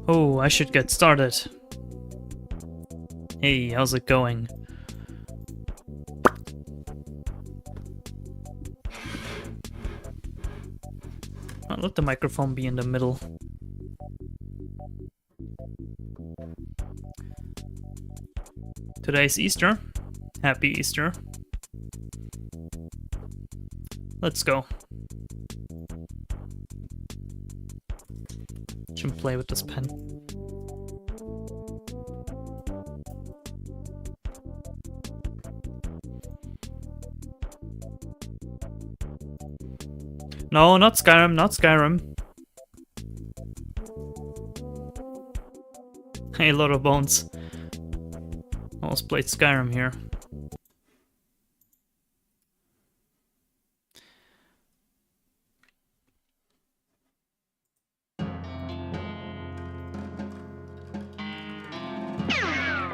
Oh, I should get started. Hey, how's it going? I'll let the microphone be in the middle. Today's Easter. Happy Easter. Let's go. Shouldn't play with this pen. No, not Skyrim, not Skyrim. Hey, a lot of bones. Almost played Skyrim here.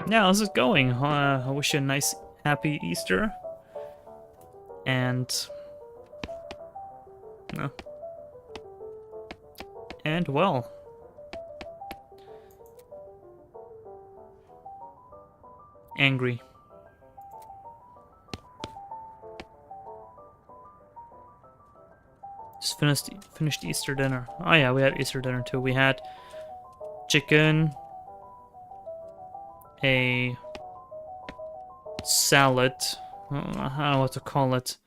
Yeah, how's it going? I wish you a nice, happy Easter. And... And well... Angry. Just finished Easter dinner. Oh yeah, we had Easter dinner too. We had chicken, a salad. I don't know what to call it.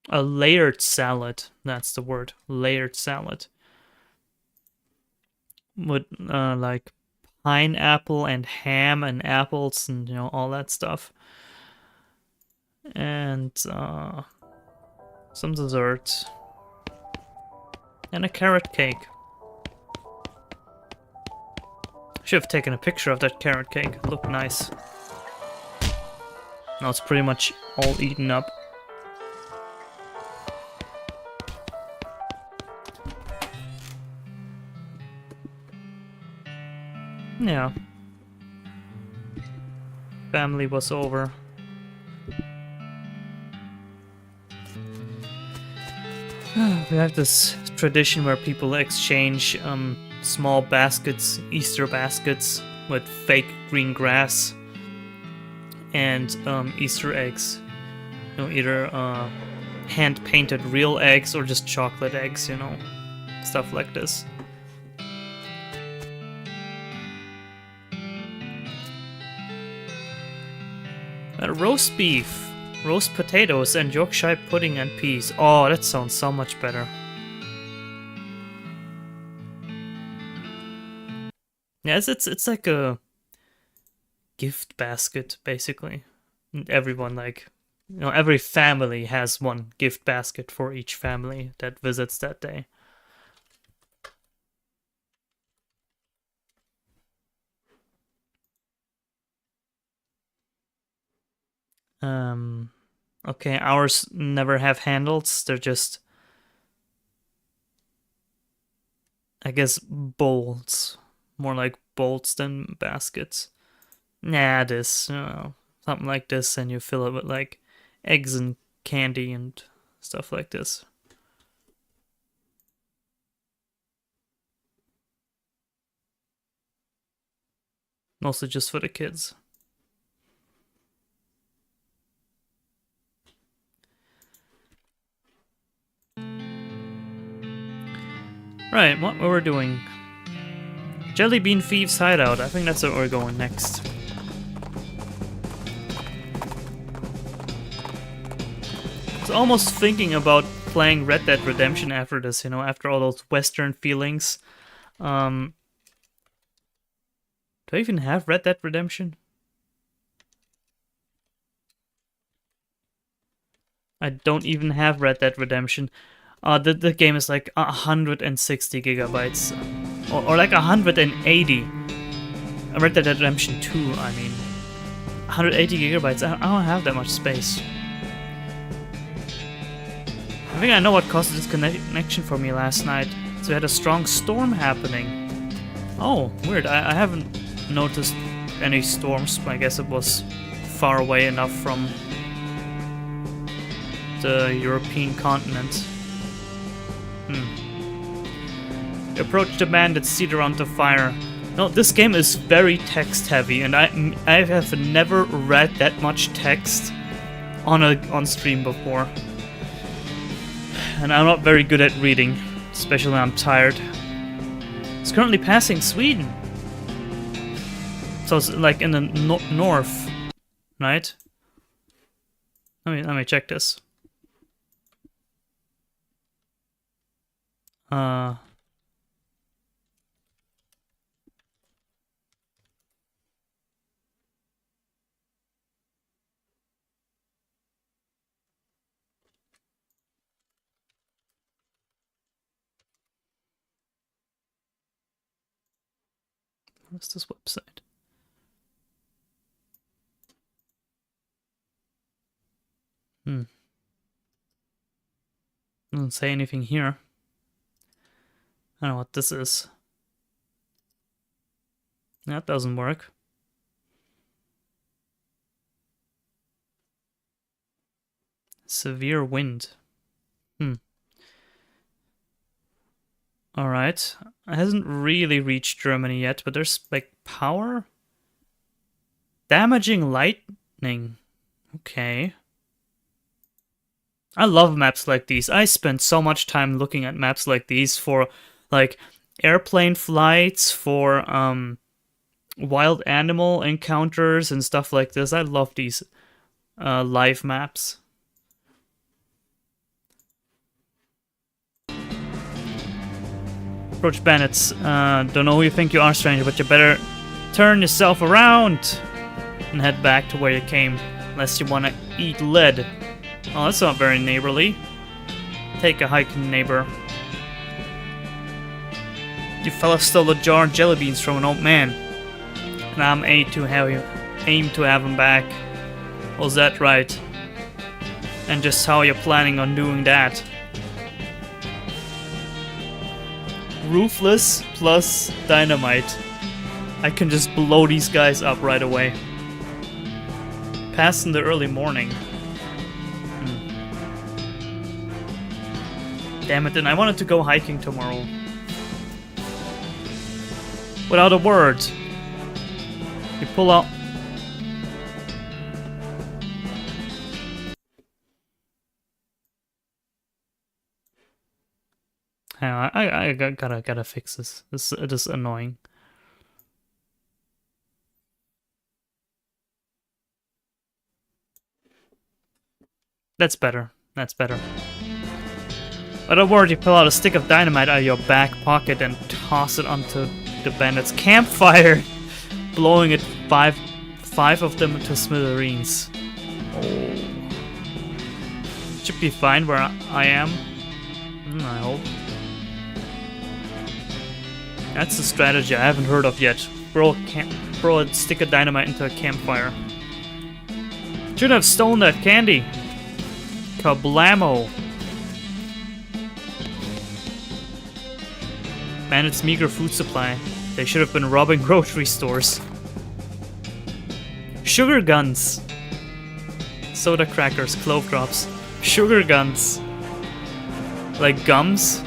A layered salad. That's the word. Layered salad. With like pineapple and ham and apples and all that stuff. And some dessert. And a carrot cake. Should have taken a picture of that carrot cake. It looked nice. Now it's pretty much all eaten up. Yeah. Family was over. We have this tradition where people exchange small baskets, Easter baskets, with fake green grass and Easter eggs. Either hand-painted real eggs or just chocolate eggs, stuff like this. Roast beef, roast potatoes, and Yorkshire pudding and peas. Oh, that sounds so much better. Yeah, it's like a gift basket, basically. And everyone, every family has one gift basket for each family that visits that day. Okay, ours never have handles. They're just, I guess, bowls. More like bowls than baskets. Nah, this, something like this, and you fill it with, like, eggs and candy and stuff like this. Mostly just for the kids. Right, what we're doing. Jelly Bean Thieves Hideout. I think that's where we're going next. I was almost thinking about playing Red Dead Redemption after this, after all those Western feelings. Do I even have Red Dead Redemption? I don't even have Red Dead Redemption. The game is like 160 gigabytes. Or like 180. Red Dead Redemption 2, I mean. 180 gigabytes, I don't have that much space. I think I know what caused the disconnection for me last night. So we had a strong storm happening. Oh, weird, I haven't noticed any storms, but I guess it was far away enough from the European continent. You approach the bandits seated around the fire. No, this game is very text heavy, and I have never read that much text on stream before. And I'm not very good at reading, especially when I'm tired. It's currently passing Sweden. So it's like in the north, right? Let me check this. What's this website? Doesn't say anything here. I don't know what this is. That doesn't work. Severe wind. Alright. It hasn't really reached Germany yet, but there's like power? Damaging lightning. Okay. I love maps like these. I spend so much time looking at maps like these for like airplane flights, for wild animal encounters and stuff like this. I love these live maps. Approach bandits. Don't know who you think you are, stranger, but you better turn yourself around and head back to where you came, unless you want to eat lead. Oh, that's not very neighborly. Take a hike, neighbor. You fella stole a jar of jelly beans from an old man, and I'm aim to have him back. Was that right? And just how you're planning on doing that? Ruthless plus dynamite. I can just blow these guys up right away. Pass in the early morning. Damn it, then I wanted to go hiking tomorrow. Without a word. You pull out... Hang on, I gotta fix this. It is annoying. That's better. That's better. Without a word, you pull out a stick of dynamite out of your back pocket and toss it onto the bandits' campfire, blowing it five of them to smithereens. Oh. Should be fine where I am. I hope. That's a strategy I haven't heard of yet. Throw a stick of dynamite into a campfire. Should have stolen that candy. Kablamo. Bandits' meager food supply. They should have been robbing grocery stores. Sugar guns. Soda crackers, clove drops. Sugar guns. Like gums?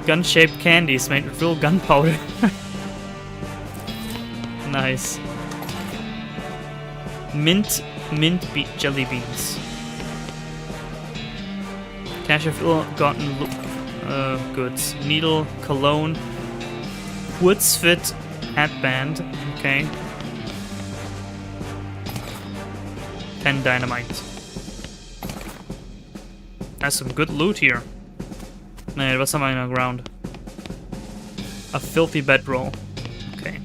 Gun-shaped candies made with real gunpowder. Nice. Mint jelly beans. Cash of ill-gotten goods. Needle, cologne, Woods Fit headband. Okay. 10 dynamite. That's some good loot here. Nee, what's something on the ground? A filthy bedroll. Okay.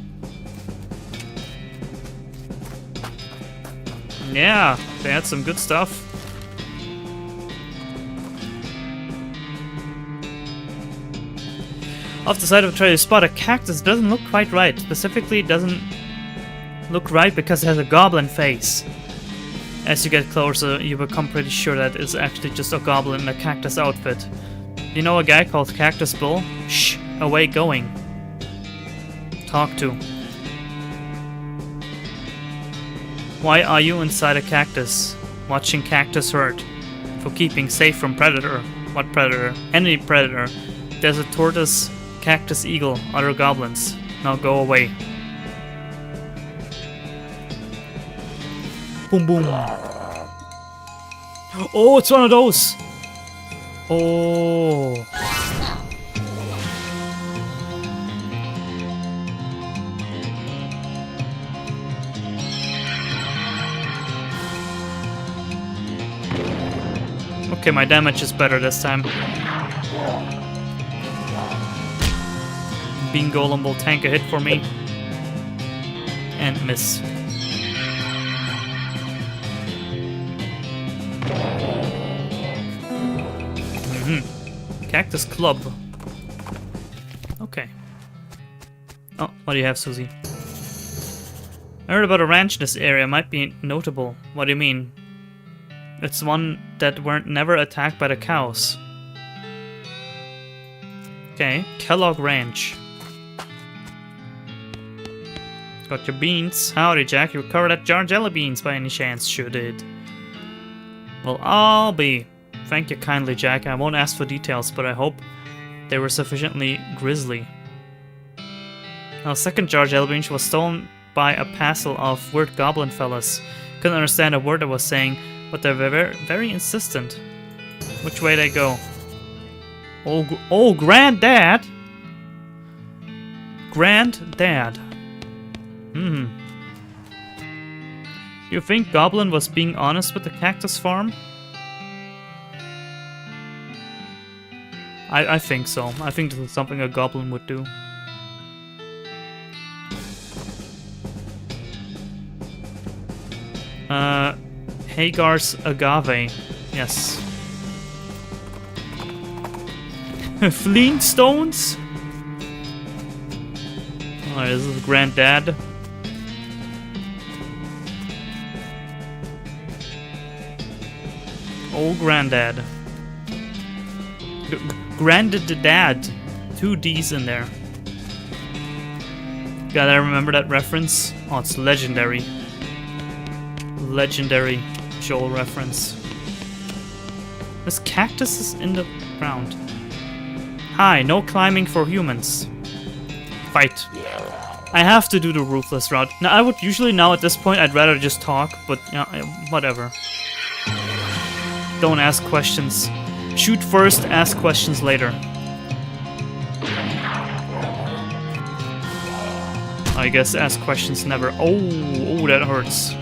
Yeah, they had some good stuff. Off the side of the trail, you spot a cactus. Doesn't look quite right. Specifically, doesn't look right because it has a goblin face. As you get closer, you become pretty sure that it's actually just a goblin in a cactus outfit. You know a guy called Cactus Bull? Shh, away going. Talk to. Why are you inside a cactus? Watching cactus hurt. For keeping safe from predator. What predator? Any predator. There's a tortoise, cactus, eagle, other goblins. Now go away. Boom boom. Oh, it's one of those! Oh. Okay, my damage is better this time. Bean Golem will tank a hit for me. And miss. Cactus Club. Okay. Oh, what do you have, Susie? I heard about a ranch in this area. Might be notable. What do you mean? It's one that weren't never attacked by the cows. Okay, Kellogg Ranch. Got your beans. Howdy, Jack. You recovered that jar of jelly beans by any chance? Sure did. Well, I'll be. Thank you kindly, Jack. I won't ask for details, but I hope they were sufficiently grisly. Our second jar of jelly beans was stolen by a passel of weird goblin fellas. Couldn't understand a word I was saying, but they were very, very insistent. Which way they go? Oh, Granddad! Granddad. You think Goblin was being honest with the cactus farm? I think so. I think this is something a goblin would do. Hagar's agave. Yes. Flintstones? Oh, this is Granddad. Old Granddad. Granddad. 2 D's in there. Gotta remember that reference. Oh, it's legendary. Legendary Joel reference. This cactus is in the ground. Hi, no climbing for humans. Fight. I have to do the ruthless route. Now, I would usually now at this point, I'd rather just talk, but whatever. Don't ask questions. Shoot first, ask questions later. I guess ask questions never. Oh, that hurts.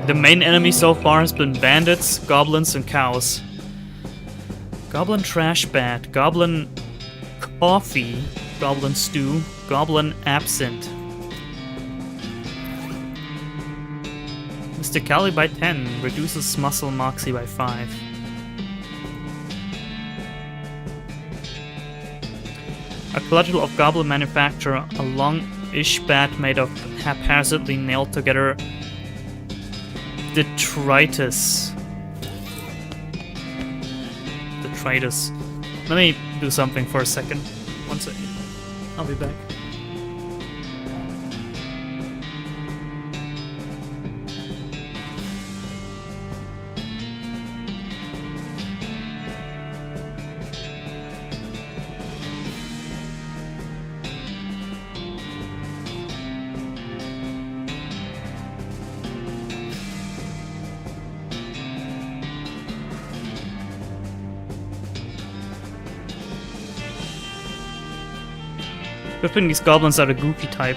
The main enemy so far has been bandits, goblins, and cows. Goblin trash bat, goblin coffee, goblin stew, goblin absinthe. Mr. Cali by 10, reduces muscle moxie by 5. A cudgel of goblin manufacturer, a long-ish bat made of haphazardly nailed together detritus. Detritus. Let me do something for a second. 1 second. I'll be back. Good thing these goblins are the goofy type.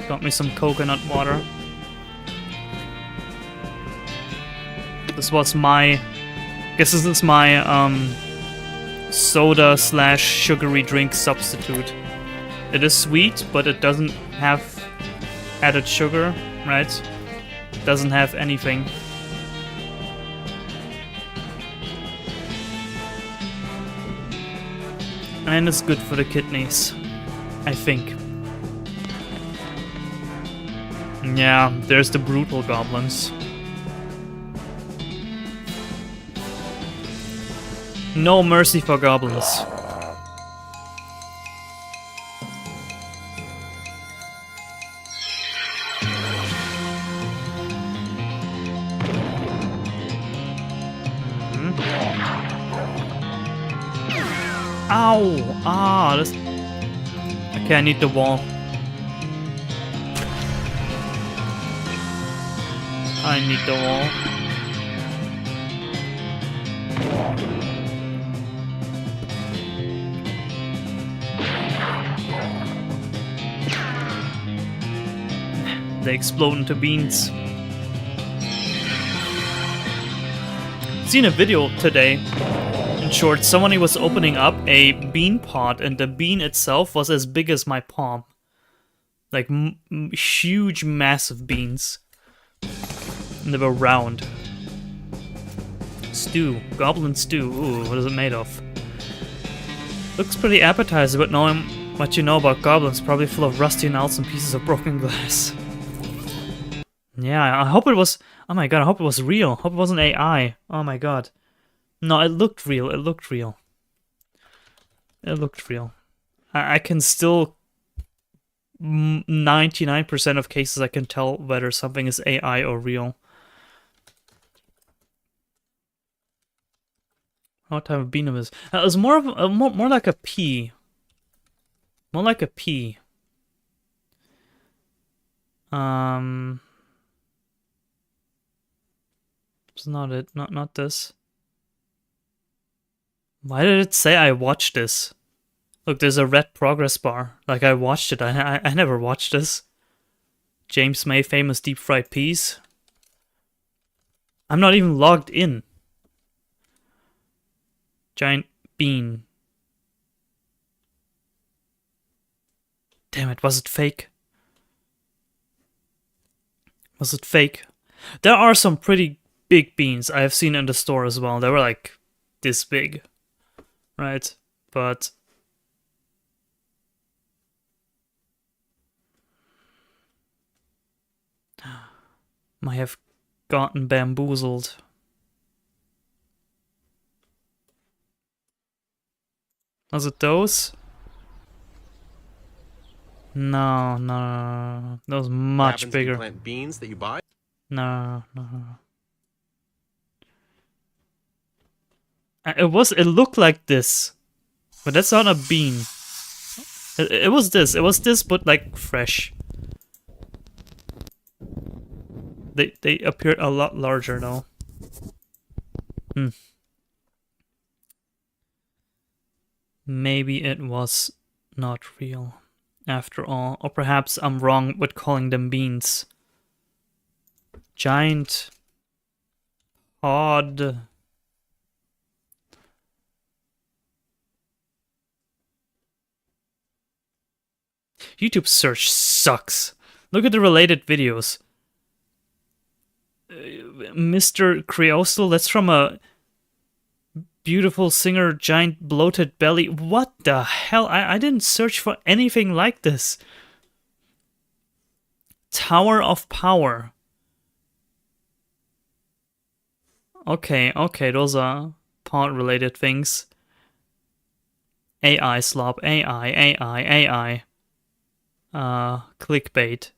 Got me some coconut water. This was my... guess this is my, soda slash sugary drink substitute. It is sweet, but it doesn't have added sugar, right? It doesn't have anything. And it's good for the kidneys, I think. Yeah, there's the brutal goblins. No mercy for goblins. Ow! Ah, this... Okay, I need the wall. I need the wall. They explode into beans. Seen a video today. In short, somebody was opening up a bean pod, and the bean itself was as big as my palm. Like huge, massive beans. And they were round. Stew. Goblin stew. Ooh, what is it made of? Looks pretty appetizing, but knowing what you know about goblins, probably full of rusty nails and pieces of broken glass. Yeah, I hope it was... Oh my god, I hope it was real. I hope it wasn't AI. Oh my god. No, it looked real. It looked real. It looked real. I can still... 99% of cases I can tell whether something is AI or real. What type of bean it was? It was more of more like a pea. More like a pea. It's not it. Not this. Why did it say I watched this? Look, there's a red progress bar. Like I watched it. I never watched this. James May famous deep fried peas. I'm not even logged in. Giant bean. Damn it, was it fake? Was it fake? There are some pretty big beans I have seen in the store as well. They were like this big. Right? But... I have gotten bamboozled. Was it those? No. That was much bigger. Plant beans that you buy? No. It looked like this. But that's not a bean. It was this. It was this, but like fresh. They appeared a lot larger though. Maybe it was not real after all. Or perhaps I'm wrong with calling them beans. Giant pod. YouTube search sucks. Look at the related videos. Mr. Creostal, that's from a beautiful singer, giant bloated belly. What the hell? I didn't search for anything like this. Tower of Power. Okay, those are pod-related things. AI slop, AI. Clickbait.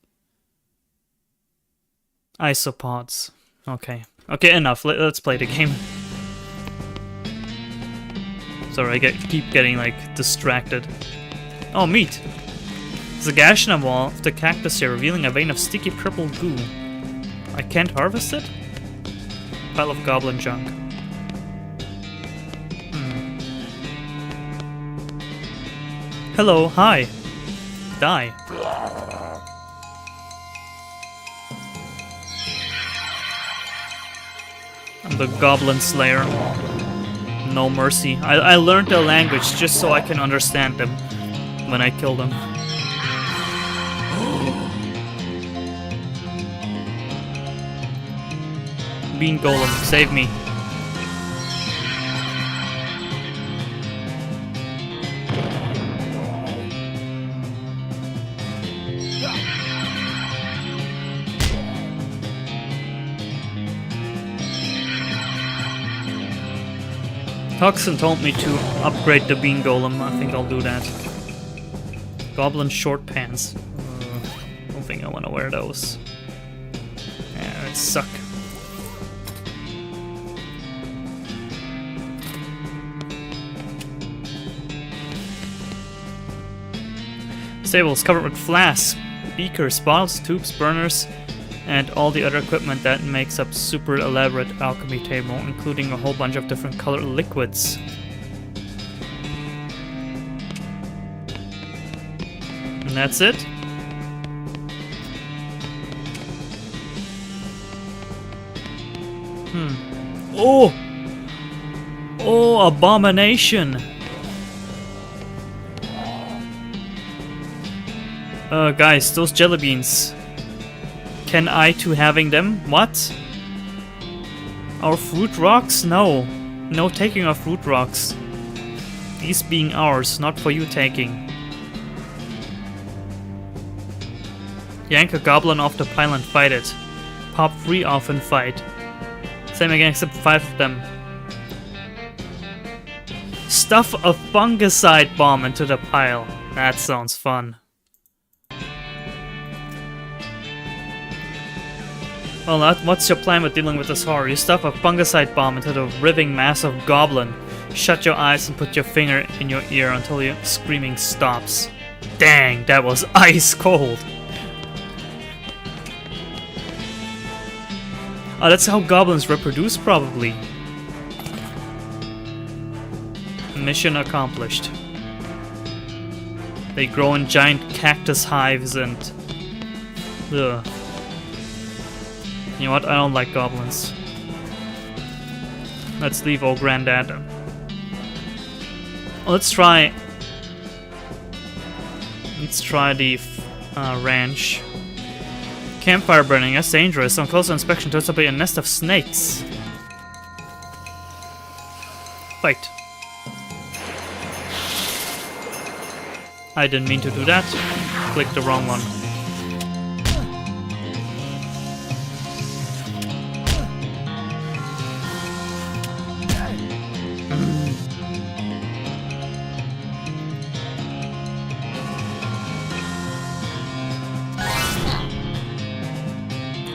Isopods. Okay, enough. Let's play the game. Sorry, I keep getting like distracted. Oh, meat. There's a gash in the wall of the cactus here, revealing a vein of sticky purple goo. I can't harvest it? Pile of goblin junk. Hello, hi. Die. I'm the Goblin Slayer. No mercy. I learned their language just so I can understand them when I kill them. Bean Golem, save me. Toxin told me to upgrade the Bean Golem. I think I'll do that. Goblin short pants. Don't think I want to wear those. Yeah, they suck. Stables covered with flasks, beakers, bottles, tubes, burners, and all the other equipment that makes up super elaborate alchemy table, including a whole bunch of different colored liquids. And that's it? Oh! Oh, abomination! Guys, those jelly beans. Can I too having them? What? Our fruit rocks? No. No taking our fruit rocks. These being ours, not for you taking. Yank a goblin off the pile and fight it. Pop 3 off and fight. Same again except 5 of them. Stuff a fungicide bomb into the pile. That sounds fun. Well, what's your plan with dealing with this horror? You stuff a fungicide bomb into the writhing mass of goblin. Shut your eyes and put your finger in your ear until your screaming stops. Dang, that was ice cold. Oh, that's how goblins reproduce, probably. Mission accomplished. They grow in giant cactus hives and... Ugh. You know what? I don't like goblins. Let's leave old granddad. Let's try the ranch. Campfire burning, that's dangerous. On closer inspection, turns out to be a nest of snakes. Fight. I didn't mean to do that. Clicked the wrong one.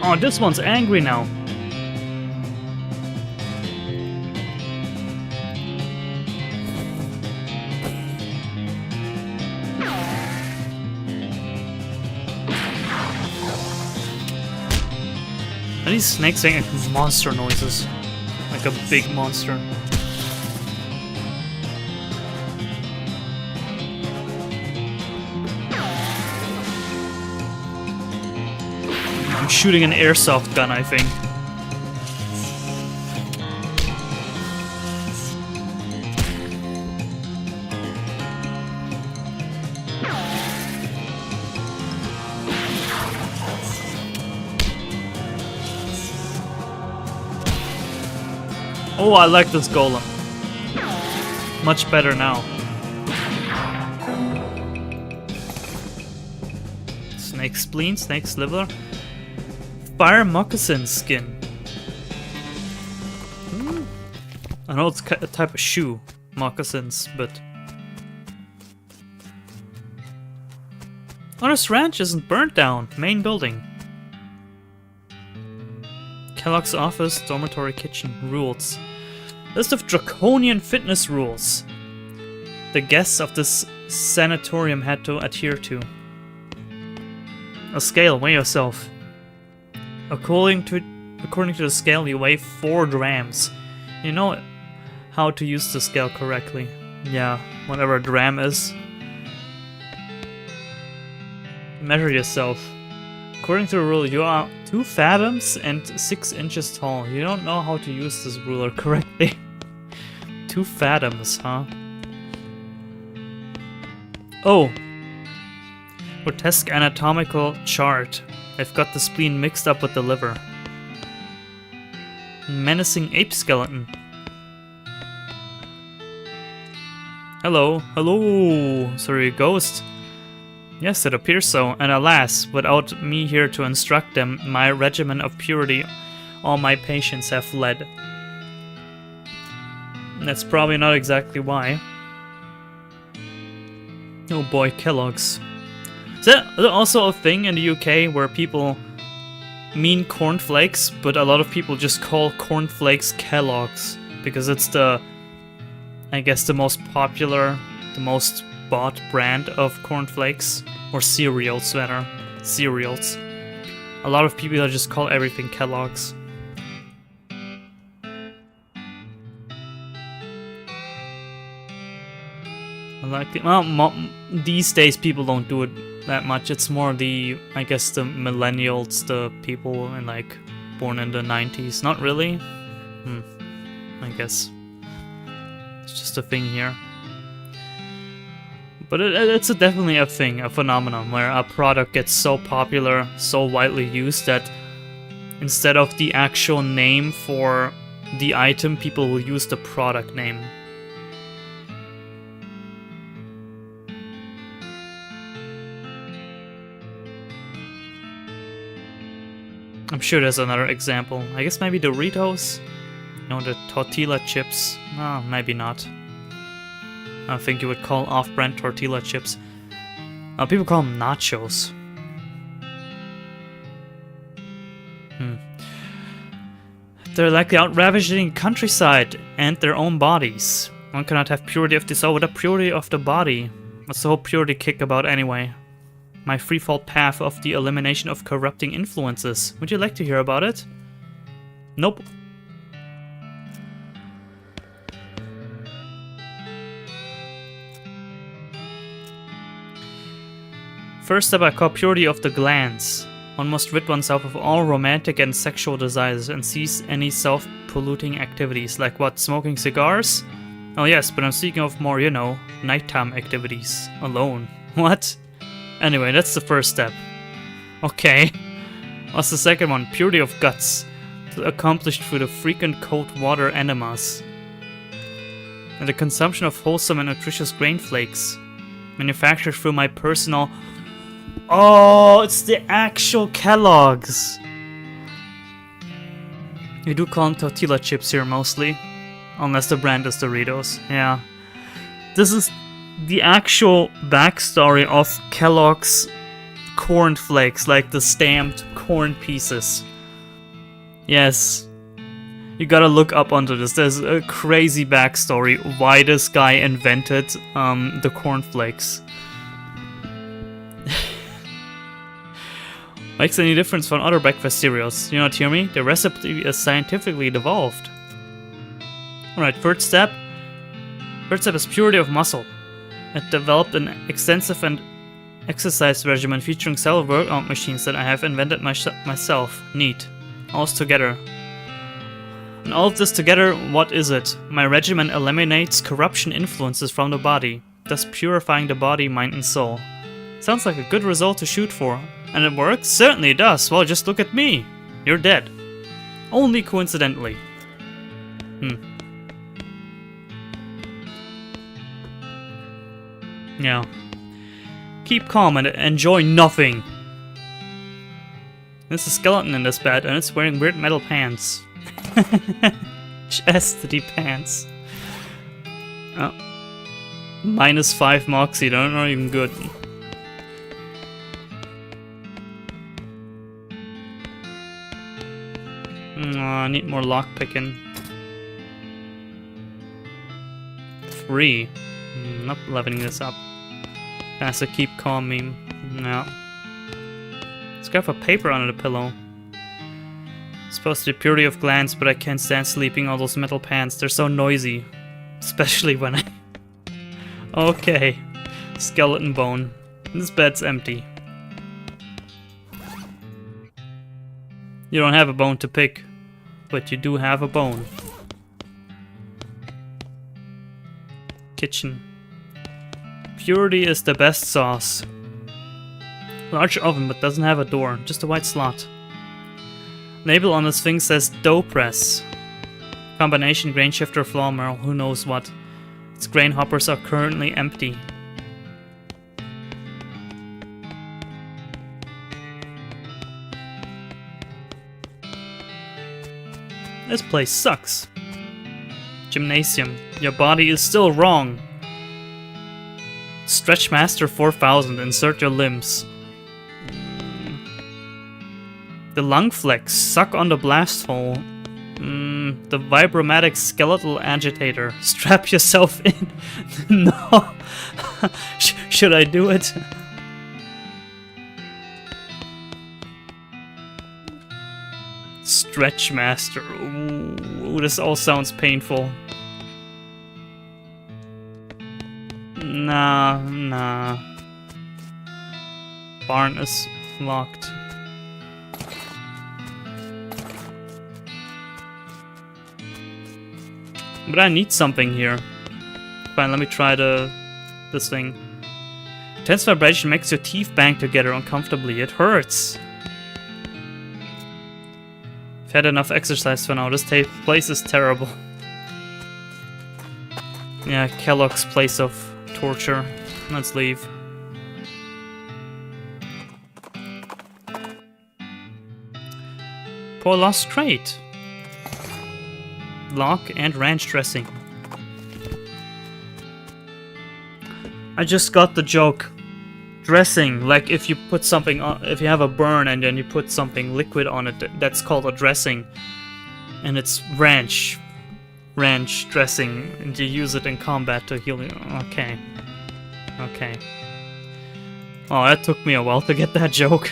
Oh, this one's angry now. Are these snakes making monster noises? Like a big monster. I'm shooting an airsoft gun, I think. Oh, I like this golem. Much better now. Snake spleen, snake liver. Fire moccasin skin. I know it's a type of shoe, moccasins, but... Honest Ranch isn't burnt down. Main building. Kellogg's office, dormitory, kitchen, rules. List of draconian fitness rules the guests of this sanatorium had to adhere to. A scale, weigh yourself. According to the scale, you weigh 4 grams. You know how to use the scale correctly. Yeah, whatever a gram is. Measure yourself. According to the rule, you are 2 fathoms and 6 inches tall. You don't know how to use this ruler correctly. 2 fathoms, huh? Oh! Grotesque anatomical chart. I've got the spleen mixed up with the liver. Menacing ape skeleton. Hello, hello, sorry, ghost. Yes, it appears so, and alas, without me here to instruct them, my regimen of purity, all my patients have fled. That's probably not exactly why. Oh boy, Kellogg's. Is that also a thing in the UK where people mean cornflakes, but a lot of people just call cornflakes Kellogg's because it's the, I guess, the most popular, the most bought brand of cornflakes, Or cereals, rather. Cereals. A lot of people just call everything Kellogg's. Well, these days people don't do it that much. It's more the, I guess, the millennials, the people in like born in the 90s. Not really. I guess it's just a thing here. But it's definitely a thing, a phenomenon where a product gets so popular, so widely used that instead of the actual name for the item, people will use the product name. I'm sure there's another example. I guess maybe Doritos? No, the tortilla chips. No, maybe not. I think you would call off-brand tortilla chips. People call them nachos. They're likely out ravaging countryside and their own bodies. One cannot have purity of the soul without purity of the body. What's the whole purity kick about anyway? My threefold path of the elimination of corrupting influences. Would you like to hear about it? Nope. First step I call purity of the glands. One must rid oneself of all romantic and sexual desires and cease any self-polluting activities. Like what, smoking cigars? Oh yes, but I'm speaking of more, you know, nighttime activities. Alone. What? Anyway, that's the first step. Okay. What's the second one? Purity of guts. Accomplished through the frequent cold water enemas. And the consumption of wholesome and nutritious grain flakes. Manufactured through my personal... Oh, it's the actual Kellogg's. We do call them tortilla chips here mostly. Unless the brand is Doritos. Yeah. This is the actual backstory of Kellogg's corn flakes, like the stamped corn pieces. Yes. You gotta look up onto this. There's a crazy backstory why this guy invented the cornflakes. Makes any difference from other breakfast cereals? You not hear me? The recipe is scientifically devolved. Alright, third step. Third step is purity of muscle. It developed an extensive and exercise regimen featuring several workout machines that I have invented myself. Neat. All together. And all of this together, what is it? My regimen eliminates corruption influences from the body, thus purifying the body, mind, and soul. Sounds like a good result to shoot for. And it works? Certainly it does. Well, just look at me. You're dead. Only coincidentally. Yeah. Keep calm and enjoy nothing. There's a skeleton in this bed and it's wearing weird metal pants. Chastity pants. Oh. -5 Moxie, they're not even good. I need more lockpicking. 3. Not leveling this up. That's a keep calm meme. No. Let's grab a paper under the pillow. It's supposed to be purity of glands, but I can't stand sleeping all those metal pants. They're so noisy. Especially when I... Okay. Skeleton bone. This bed's empty. You don't have a bone to pick, but you do have a bone. Kitchen. Purity is the best sauce. Large oven, but doesn't have a door, just a white slot. Label on this thing says dough press. Combination grain shifter flour mill, who knows what. Its grain hoppers are currently empty. This place sucks. Gymnasium. Your body is still wrong. Stretch Master 4000. Insert your limbs. The lung flex. Suck on the blast hole. The vibromatic skeletal agitator. Strap yourself in. No. Should I do it? Stretch Master. Ooh, this all sounds painful. Nah. Barn is locked. But I need something here. Fine, let me try this thing. Intense vibration makes your teeth bang together uncomfortably. It hurts. I've had enough exercise for now. This place is terrible. Yeah, Kellogg's place of torture. Let's leave. Poor lost crate. Lock and ranch dressing. I just got the joke. Dressing, like if you put something on, if you have a burn and then you put something liquid on it, that's called a dressing. And it's ranch dressing, and you use it in combat to heal you. Okay. Oh, that took me a while to get that joke.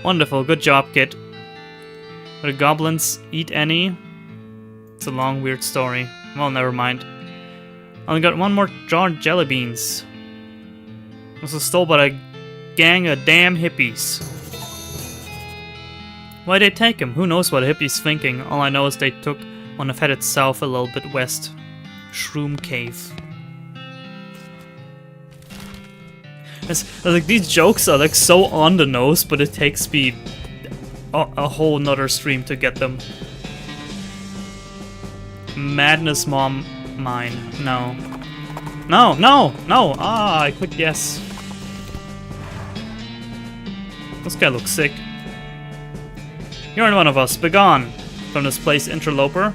Wonderful, good job, kid. Do the goblins eat any? It's a long, weird story. Well, never mind. Only got one more jar of jelly beans. This was stolen by a gang of damn hippies. Why'd they take him? Who knows what a hippie's thinking? All I know is they took one and headed south a little bit west. Shroom Cave. Like, these jokes are like so on the nose, but it takes me a whole nother stream to get them. Madness Mom Mine. No. Ah, I could guess. This guy looks sick. You're one of us. Begone from this place, interloper.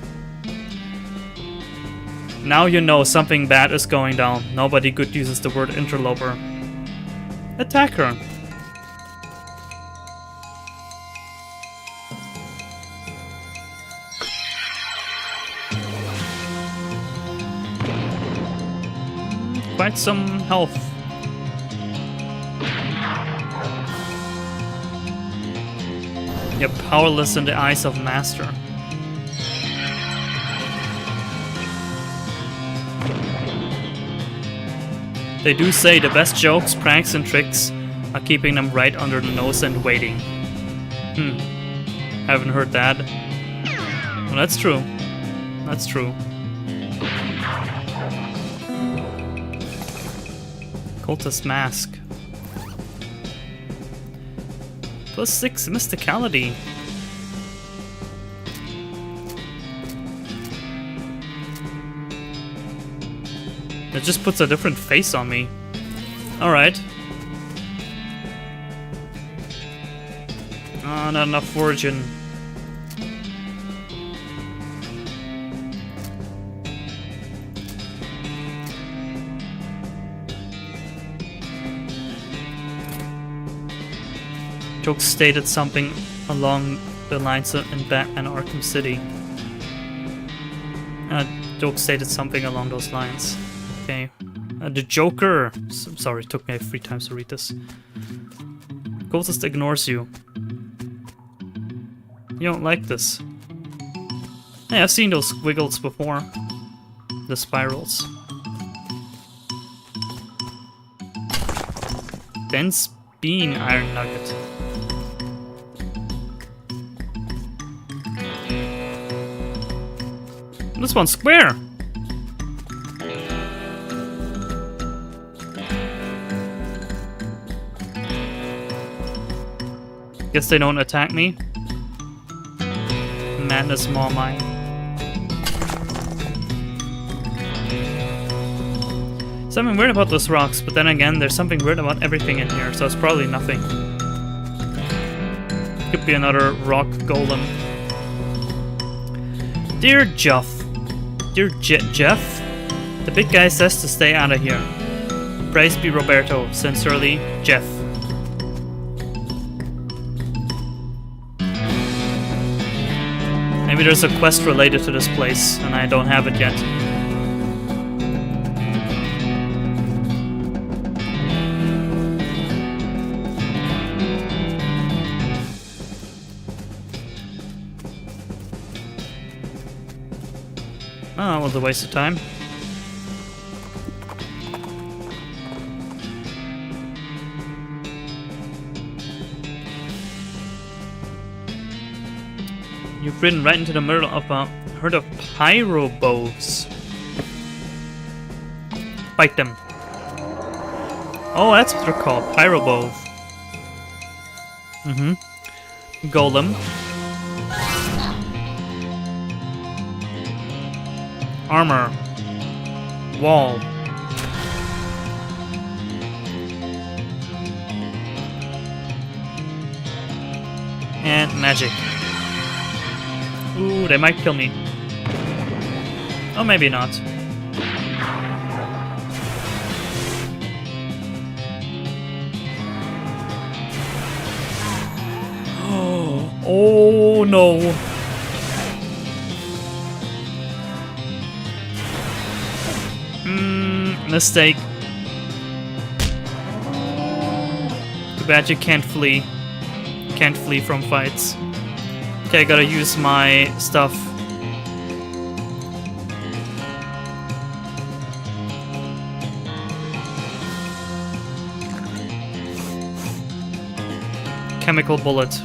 Now you know something bad is going down. Nobody good uses the word interloper. Attack her. Quite some health. You're powerless in the eyes of Master. They do say the best jokes, pranks, and tricks are keeping them right under the nose and waiting. Haven't heard that. Well, that's true. That's true. Cultist Mask. +6 Mysticality. It just puts a different face on me. Alright. Oh, not enough foraging. Joke stated something along the lines of in Batman Arkham City. Joke stated something along those lines. Okay. The Joker! Sorry, it took me 3 times to read this. Cultist ignores you. You don't like this. Hey, I've seen those wiggles before. The spirals. Dense bean iron nugget. This one's square! Guess they don't attack me. Madness Maw Mine. Something weird about those rocks, but then again, there's something weird about everything in here, so it's probably nothing. Could be another rock golem. Dear Jeff. Dear Jeff? The big guy says to stay out of here. Praise be Roberto. Sincerely, Jeff. Maybe there's a quest related to this place, and I don't have it yet. Oh, it was a waste of time. You've ridden right into the middle of a herd of pyrobows. Fight them. Oh, that's what they're called. Pyrobow. Golem. Armor. Wall. And magic. Ooh, they might kill me. Oh, maybe not. Oh no. Mistake. Too bad you can't flee. Can't flee from fights. Okay, I gotta use my stuff. Chemical bullet.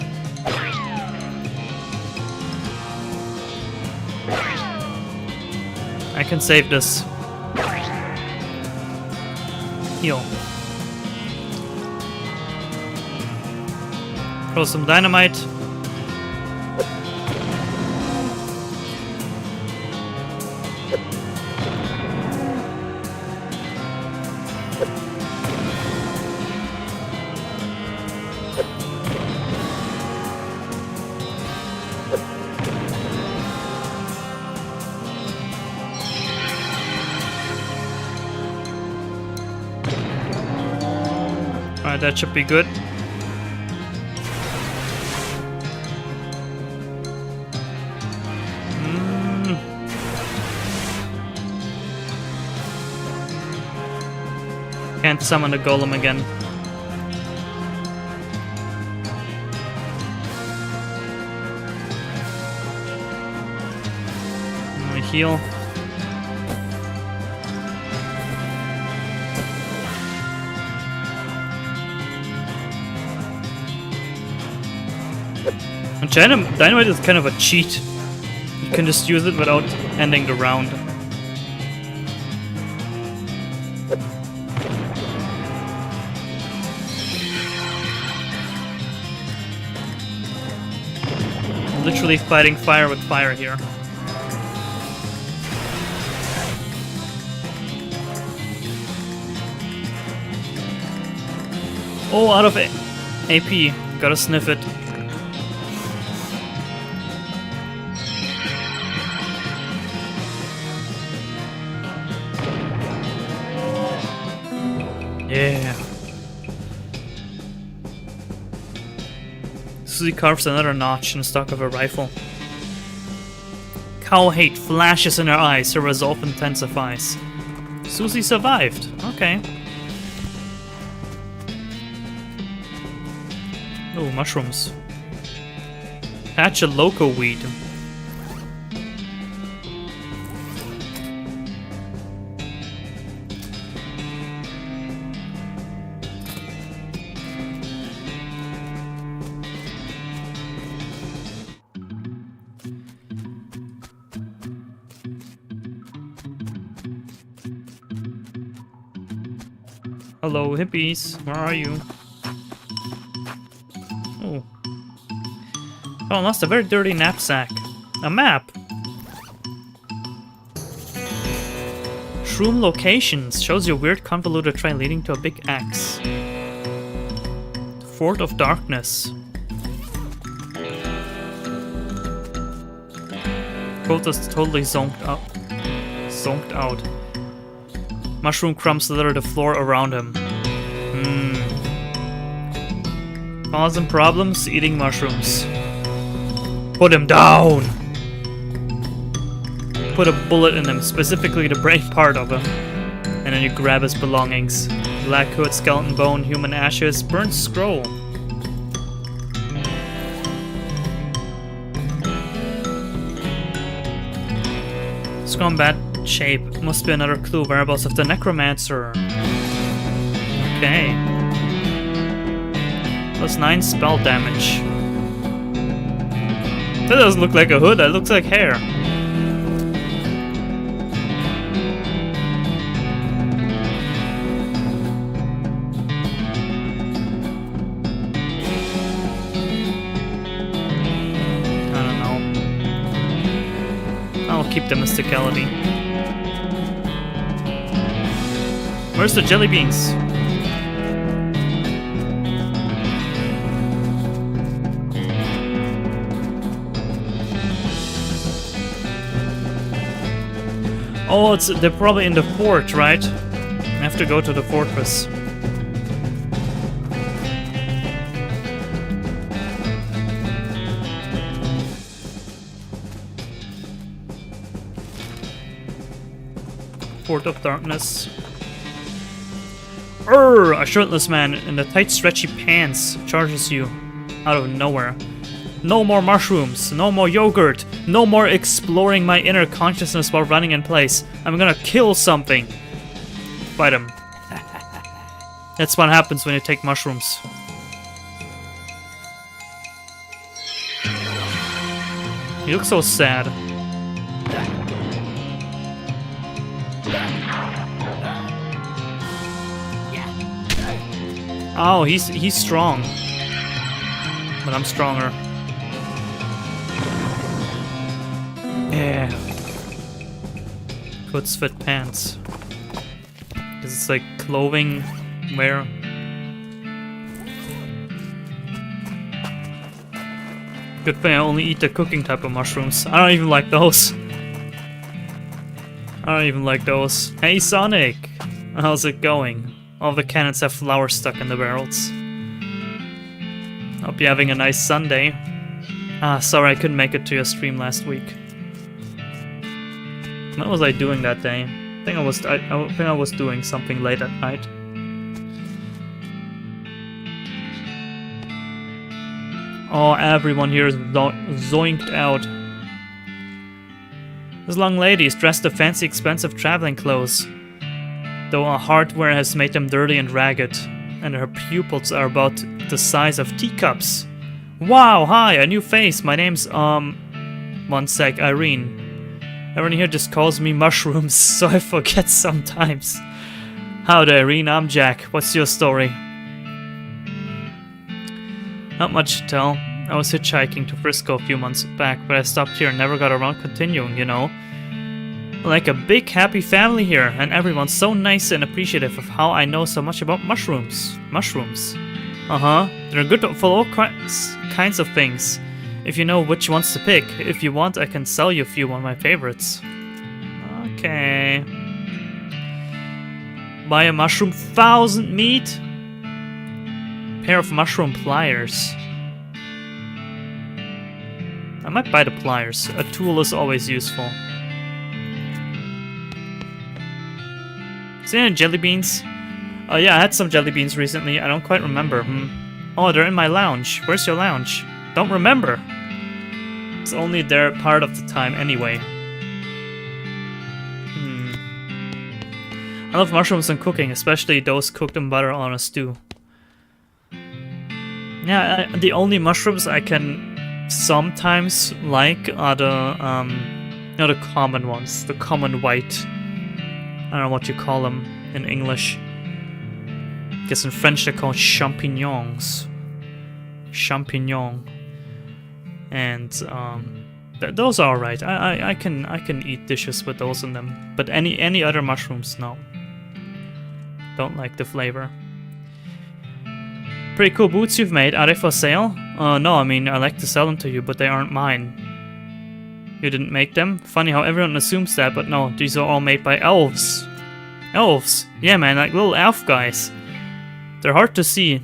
I can save this. Heal. Throw some dynamite. Alright, that should be good. Can't summon the golem again. Let me heal. Dynamite is kind of a cheat. You can just use it without ending the round. I'm literally fighting fire with fire here. Oh, out of AP. Gotta sniff it. Yeah. Susie carves another notch in the stock of her rifle. Cow hate flashes in her eyes, her resolve intensifies. Susie survived. Okay. Oh, mushrooms. Patch a loco weed. Hello, hippies. Where are you? Oh. Oh, I lost a very dirty knapsack. A map. Shroom locations. Shows you a weird convoluted trail leading to a big axe. Fort of Darkness. Kota's totally zonked out. Mushroom crumbs litter the floor around him. Causing problems, eating mushrooms. Put him down! Put a bullet in him, specifically the brain part of him. And then you grab his belongings. Black hood, skeleton bone, human ashes, burnt scroll. It's gone bad shape. Must be another clue. Whereabouts of the necromancer. Okay. +9 spell damage. That doesn't look like a hood, that looks like hair. Keep the mysticality. Where's the jelly beans? Oh, they're probably in the fort, right? I have to go to the fortress. Fort of Darkness. A shirtless man in the tight stretchy pants charges you out of nowhere. No more mushrooms, no more yogurt, no more exploring my inner consciousness while running in place. I'm gonna kill something. Fight him. That's what happens when you take mushrooms. You look so sad. Oh, he's strong. But I'm stronger. Yeah. Puts fit pants. Because it's like clothing wear. Good thing I only eat the cooking type of mushrooms. I don't even like those. I don't even like those. Hey Sonic! How's it going? All the cannons have flowers stuck in the barrels. Hope you're having a nice Sunday. Ah, sorry I couldn't make it to your stream last week. What was I doing that day? I think I was doing something late at night. Oh, everyone here is zoinked out. This long lady is dressed in fancy, expensive traveling clothes, though her hardware has made them dirty and ragged, and her pupils are about the size of teacups. Wow, hi, a new face. My name's, one sec, Irene. Everyone here just calls me Mushrooms, so I forget sometimes. Howdy, Irene, I'm Jack. What's your story? Not much to tell. I was hitchhiking to Frisco a few months back, but I stopped here and never got around continuing, you know. Like a big happy family here, and everyone's so nice and appreciative of how I know so much about mushrooms. Mushrooms. Uh-huh. They're good for all kinds of things. If you know which ones to pick. If you want, I can sell you a few of my favorites. Okay. Buy a mushroom 1000 meat? Pair of mushroom pliers. I might buy the pliers. A tool is always useful. Is there any jelly beans? Oh yeah, I had some jelly beans recently. I don't quite remember. Oh, they're in my lounge. Where's your lounge? Don't remember. It's only there part of the time anyway. I love mushrooms and cooking, especially those cooked in butter on a stew. Yeah, the only mushrooms I can sometimes like are the the common ones, the common white. I don't know what you call them in English. I guess in French they're called champignons. Champignon. And those are alright. I can eat dishes with those in them. But any other mushrooms, no. Don't like the flavor. Pretty cool boots you've made. Are they for sale? No, I mean, I like to sell them to you, but they aren't mine. You didn't make them? Funny how everyone assumes that, but no, these are all made by elves. Elves? Yeah, man, like little elf guys. They're hard to see.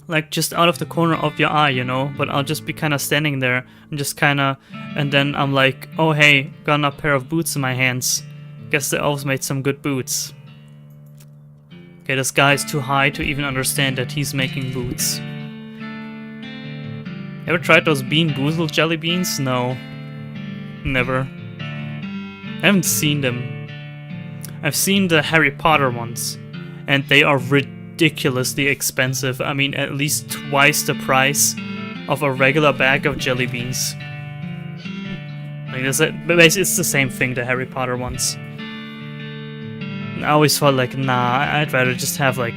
Like, just out of the corner of your eye, you know? But I'll just be kind of standing there, and just kind of... And then I'm like, oh hey, got a pair of boots in my hands. Guess the elves made some good boots. Okay, this guy is too high to even understand that he's making boots. Ever tried those Bean Boozled jelly beans? No. Never. I haven't seen them. I've seen the Harry Potter ones, and they are ridiculously expensive. I mean, at least twice the price of a regular bag of jelly beans. Like, but basically it's the same thing, the Harry Potter ones. I always felt like, nah, I'd rather just have like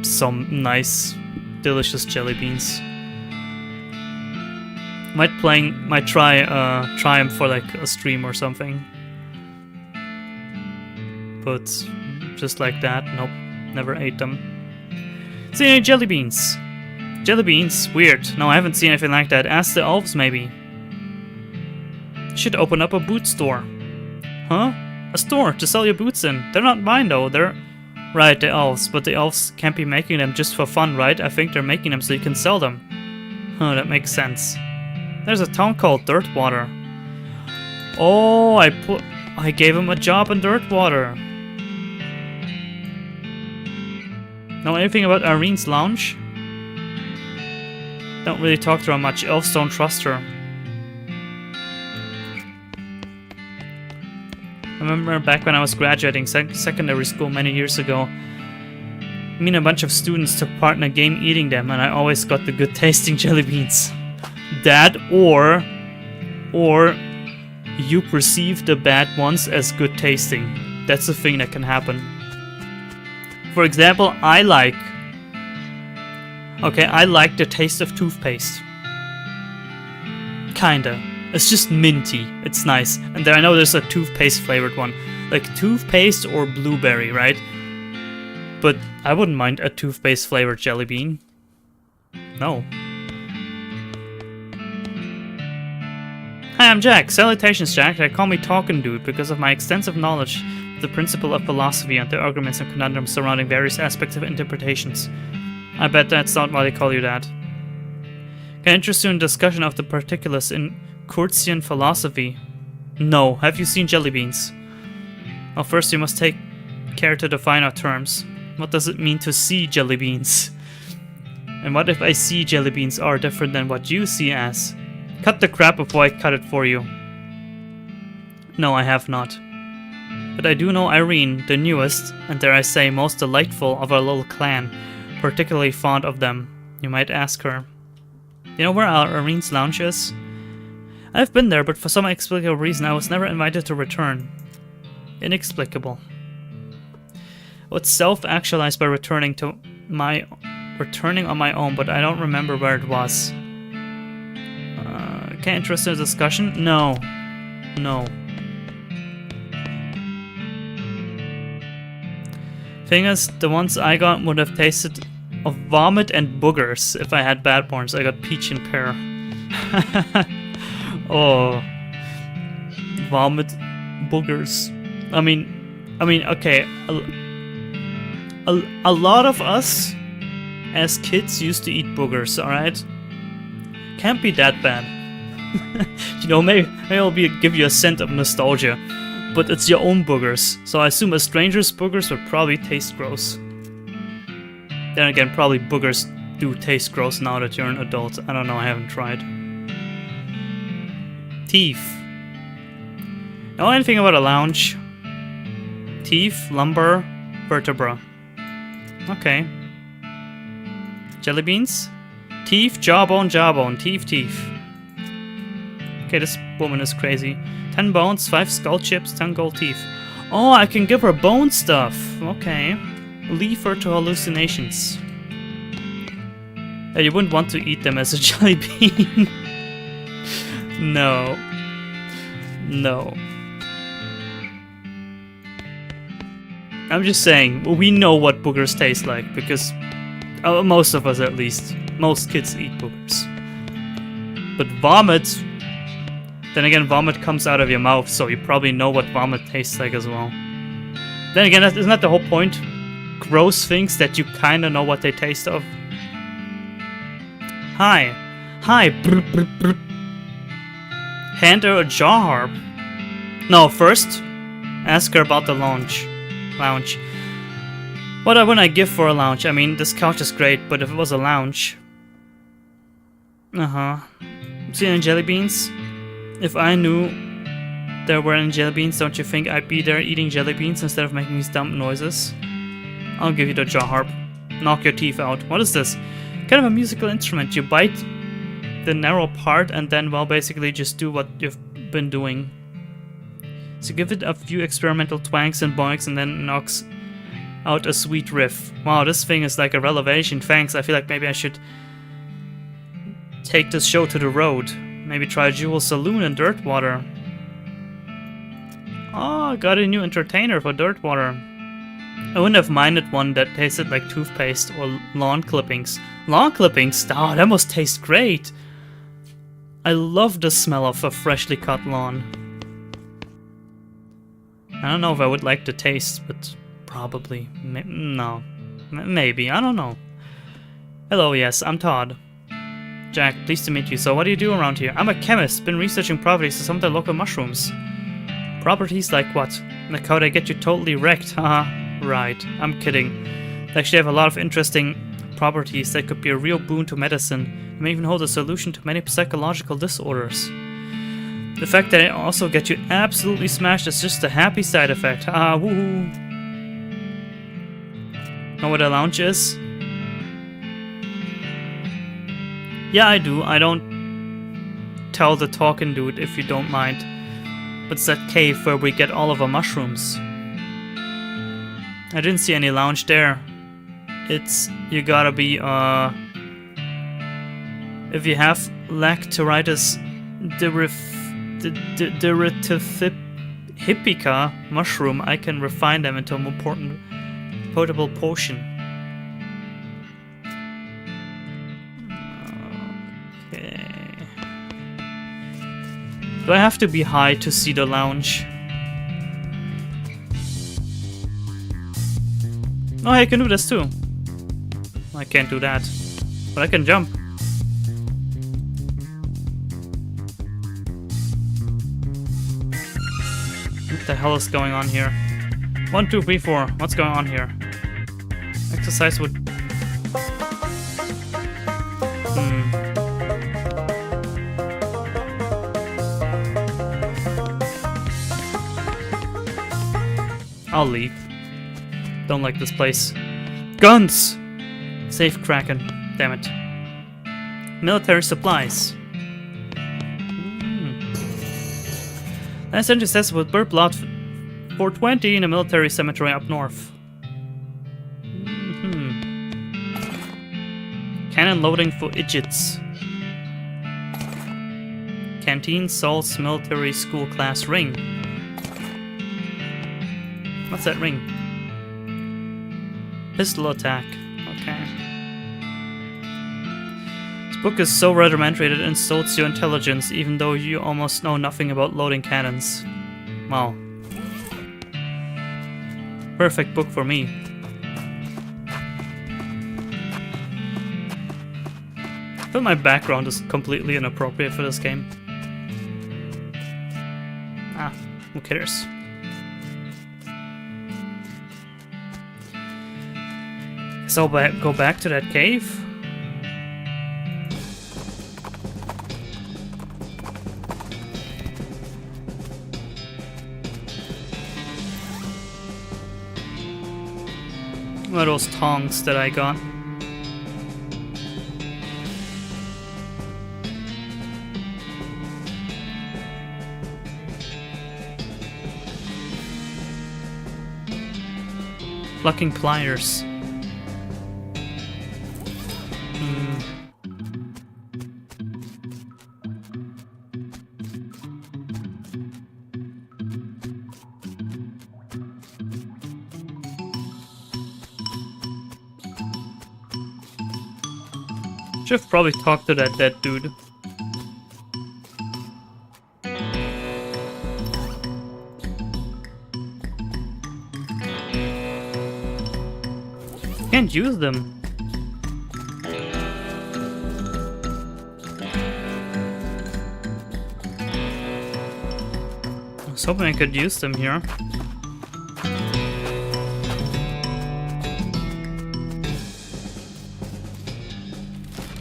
some nice, delicious jelly beans. Might try them for like a stream or something. But just like that, nope, never ate them. See any jelly beans? Jelly beans? Weird. No, I haven't seen anything like that. Ask the elves, maybe. Should open up a boot store. Huh? A store to sell your boots in. They're not mine though, they're... Right, the elves, but the elves can't be making them just for fun, right? I think they're making them so you can sell them. Huh, that makes sense. There's a town called Dirtwater. Oh, I gave him a job in Dirtwater. Know anything about Irene's lounge? Don't really talk to her much. Elves don't trust her. I remember back when I was graduating secondary school many years ago. Me and a bunch of students took part in a game eating them, and I always got the good tasting jelly beans. That or you perceive the bad ones as good tasting. That's a thing that can happen. For example, I like the taste of toothpaste. Kinda. It's just minty. It's nice. And there, I know there's a toothpaste flavored one. Like toothpaste or blueberry, right? But I wouldn't mind a toothpaste flavored jelly bean. No. Hi, I'm Jack. Salutations, Jack. They call me Talkin' Dude because of my extensive knowledge of the principle of philosophy and the arguments and conundrums surrounding various aspects of interpretations. I bet that's not why they call you that. Can I interest you in discussion of the particulars in Kurtzian philosophy? No. Have you seen jelly beans? Well, first you must take care to define our terms. What does it mean to see jelly beans? And what if I see jelly beans are different than what you see as? Cut the crap before I cut it for you. No, I have not. But I do know Irene, the newest, and dare I say most delightful of our little clan. Particularly fond of them. You might ask her. You know where Irene's lounge is? I've been there, but for some inexplicable reason I was never invited to return. Inexplicable. I would self-actualize by returning on my own, but I don't remember where it was. Can't interest in a discussion? No. No. Thing is, the ones I got would have tasted of vomit and boogers if I had bad ones. I got peach and pear. Oh. Vomit, boogers. I mean, okay. A lot of us as kids used to eat boogers, alright? Can't be that bad. You know, maybe it'll give you a scent of nostalgia, but it's your own boogers, so I assume a stranger's boogers would probably taste gross. Then again, probably boogers do taste gross now that you're an adult. I don't know, I haven't tried. Teeth. Know anything about a lounge? Teeth, lumbar, vertebra. Okay. Jelly beans? Teeth, jawbone, jawbone, teeth, teeth. Okay, this woman is crazy. 10 bones, 5 skull chips, 10 gold teeth. Oh, I can give her bone stuff. Okay. Leave her to hallucinations. You wouldn't want to eat them as a jelly bean. No. No. I'm just saying, we know what boogers taste like, because most of us at least, most kids eat boogers. But vomit, then again, vomit comes out of your mouth, so you probably know what vomit tastes like as well. Then again, isn't that the whole point? Gross things that you kinda know what they taste of. Hi. Hi. Brr, brr, brr. Hand her a jaw harp. No, first, ask her about the lounge. What would I give for a lounge? I mean, this couch is great, but if it was a lounge... Uh-huh. See any jelly beans? If I knew there were any jelly beans, don't you think I'd be there eating jelly beans instead of making these dumb noises? I'll give you the jaw harp. Knock your teeth out. What is this? Kind of a musical instrument. You bite the narrow part and then, well, basically just do what you've been doing. So give it a few experimental twangs and boinks and then it knocks out a sweet riff. Wow, this thing is like a revelation. Thanks. I feel like maybe I should take this show to the road. Maybe try Jewel's Saloon in Dirtwater. Oh, got a new entertainer for Dirtwater. I wouldn't have minded one that tasted like toothpaste or lawn clippings. Lawn clippings? Oh, that must taste great. I love the smell of a freshly cut lawn. I don't know if I would like the taste, but probably. No. Maybe. I don't know. Hello, yes, I'm Todd. Jack, pleased to meet you. So what do you do around here? I'm a chemist. Been researching properties of some of the local mushrooms. Properties like what? Like how they get you totally wrecked, haha. Right, I'm kidding. They actually have a lot of interesting properties that could be a real boon to medicine. They may even hold a solution to many psychological disorders. The fact that they also get you absolutely smashed is just a happy side effect. Haha, woohoo. Know what a lounge is? Yeah, I do. I don't tell the talking dude if you don't mind. But it's that cave where we get all of our mushrooms. I didn't see any lounge there. It's, you gotta be, if you have lactoritis derivative mushroom, I can refine them into a more potable potion. Okay. Do I have to be high to see the lounge? Oh, I can do this too. I can't do that, but I can jump. What the hell is going on here? 1, 2, 3, 4. What's going on here? Exercise would... I'll leave. Don't like this place. Guns! Safe Kraken. Damn it. Military supplies. Last entry says with bird blood 420 in a military cemetery up north. Cannon loading for idiots. Canteen Saul's military school class ring. What's that ring? Pistol attack. Okay. This book is so rudimentary that it insults your intelligence, even though you almost know nothing about loading cannons. Wow. Perfect book for me. I feel my background is completely inappropriate for this game. Ah, who cares? So go back to that cave. What are those tongs that I got? Plucking pliers. Should have probably talked to that dead dude. Can't use them. I was hoping I could use them here.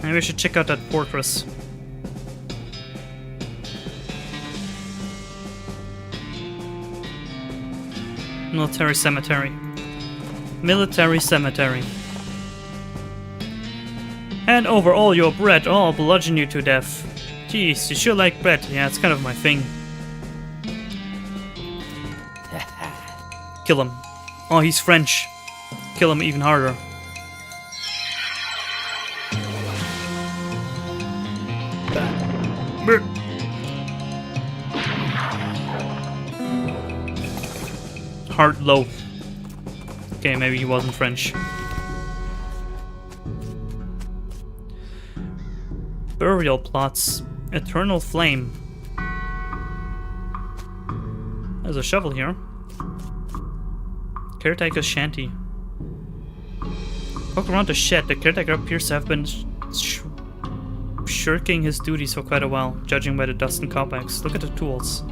Maybe we should check out that fortress. Military cemetery. Military cemetery. Hand over all your bread, or I'll bludgeon you to death. Jeez, you sure like bread. Yeah, it's kind of my thing. Kill him. Oh, he's French. Kill him even harder. Heart low. Okay, maybe he wasn't French. Burial plots. Eternal flame. There's a shovel here. Caretaker's shanty. Walk around the shed. The caretaker appears to have been shirking his duties for quite a while, judging by the dust and cobwebs. Look at the tools.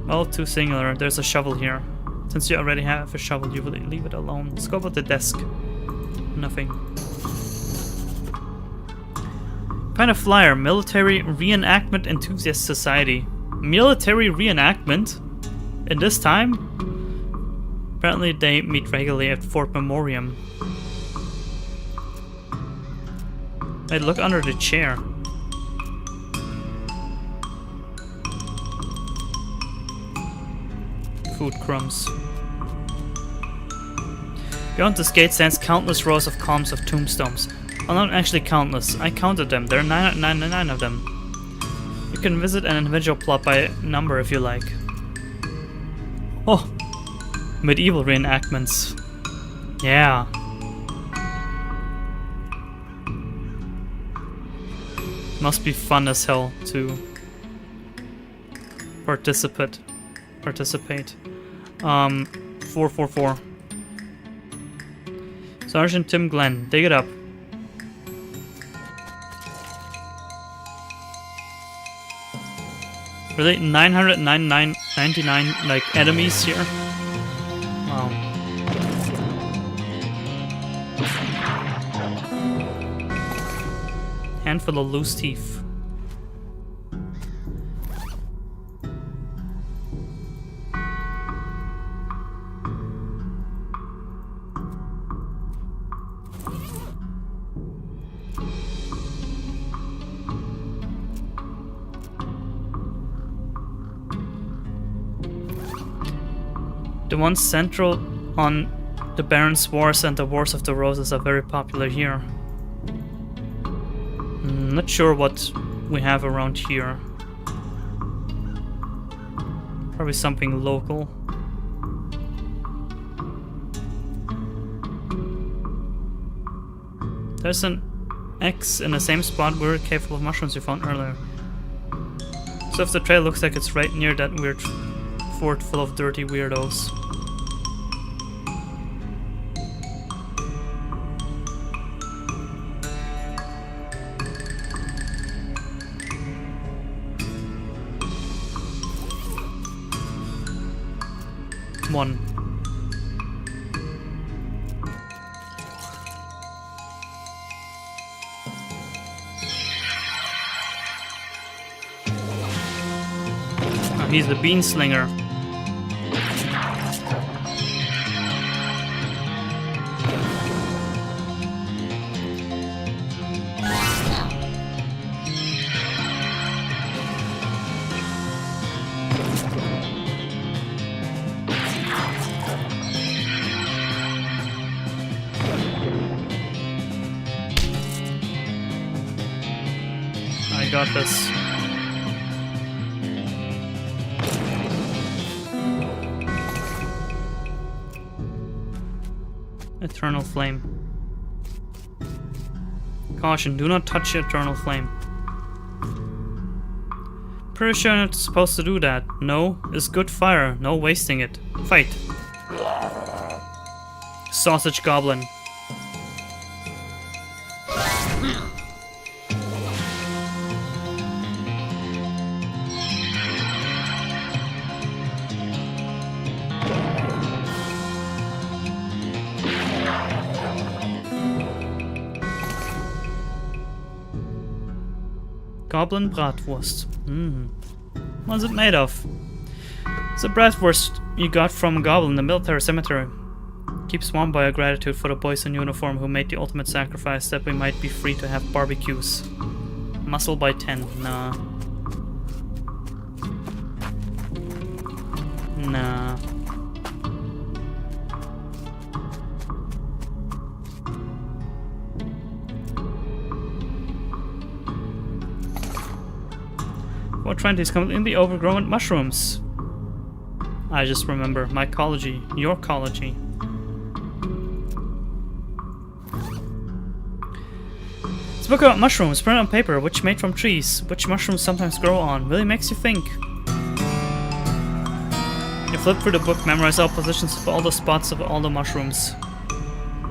Well, too singular. There's a shovel here. Since you already have a shovel, you will leave it alone. Let's go about the desk. Nothing. Find a flyer. Military Reenactment Enthusiast Society. Military reenactment? In this time? Apparently they meet regularly at Fort Memoriam. Hey, look under the chair. Food crumbs. Beyond this gate stands countless rows of columns of tombstones. Well, not actually countless. I counted them. There are 999 of them. You can visit an individual plot by number if you like. Oh! Medieval reenactments. Yeah. Must be fun as hell to participate. 444. Sergeant Tim Glenn, dig it up. Really? 999 like enemies here? Wow. Handful of loose teeth. The ones central on the Baron's Wars and the Wars of the Roses are very popular here. Not sure what we have around here. Probably something local. There's an X in the same spot where a cave full of mushrooms you found earlier. So if the trail looks like it's right near that weird fort full of dirty weirdos. One. Oh, he's the bean slinger. I got this. Eternal flame. Caution, do not touch the eternal flame. Pretty sure you're not supposed to do that. No, it's good fire. No wasting it. Fight. Sausage goblin. Goblin Bratwurst. What's it made of? It's a bratwurst you got from a goblin in the military cemetery. Keep swamped by our gratitude for the boys in uniform who made the ultimate sacrifice that we might be free to have barbecues. Muscle by 10. Nah. Nah. What trend is coming in the overgrown mushrooms? I just remember mycology, your ecology. It's a book about mushrooms, printed on paper, which made from trees, which mushrooms sometimes grow on. Really makes you think. You flip through the book, memorize all positions of all the spots of all the mushrooms.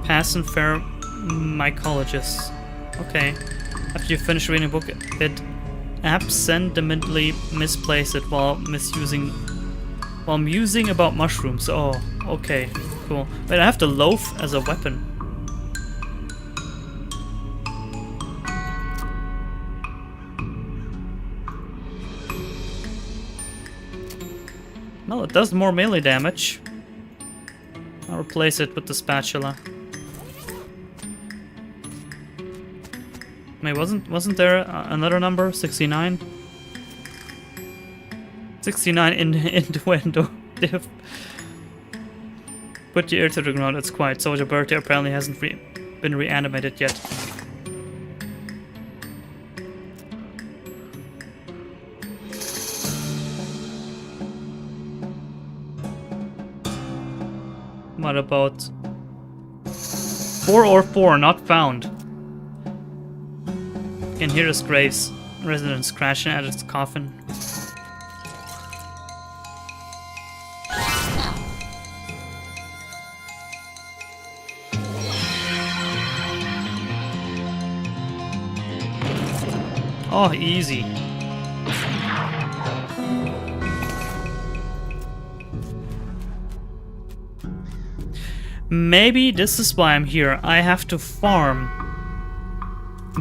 Pass and fair mycologists. Okay. After you finish reading the book, it absentmindedly misplace it while musing about mushrooms. Oh, okay, cool. Wait, I have the loaf as a weapon. Well, it does more melee damage. I'll replace it with the spatula. Wait, wasn't there another number? 69? 69 innuendo. They've put your ear to the ground, it's quiet. Soldier Bertie apparently hasn't been reanimated yet. What about 404 not found? You can hear his grave's residents crashing at its coffin. Oh, easy. Maybe this is why I'm here. I have to farm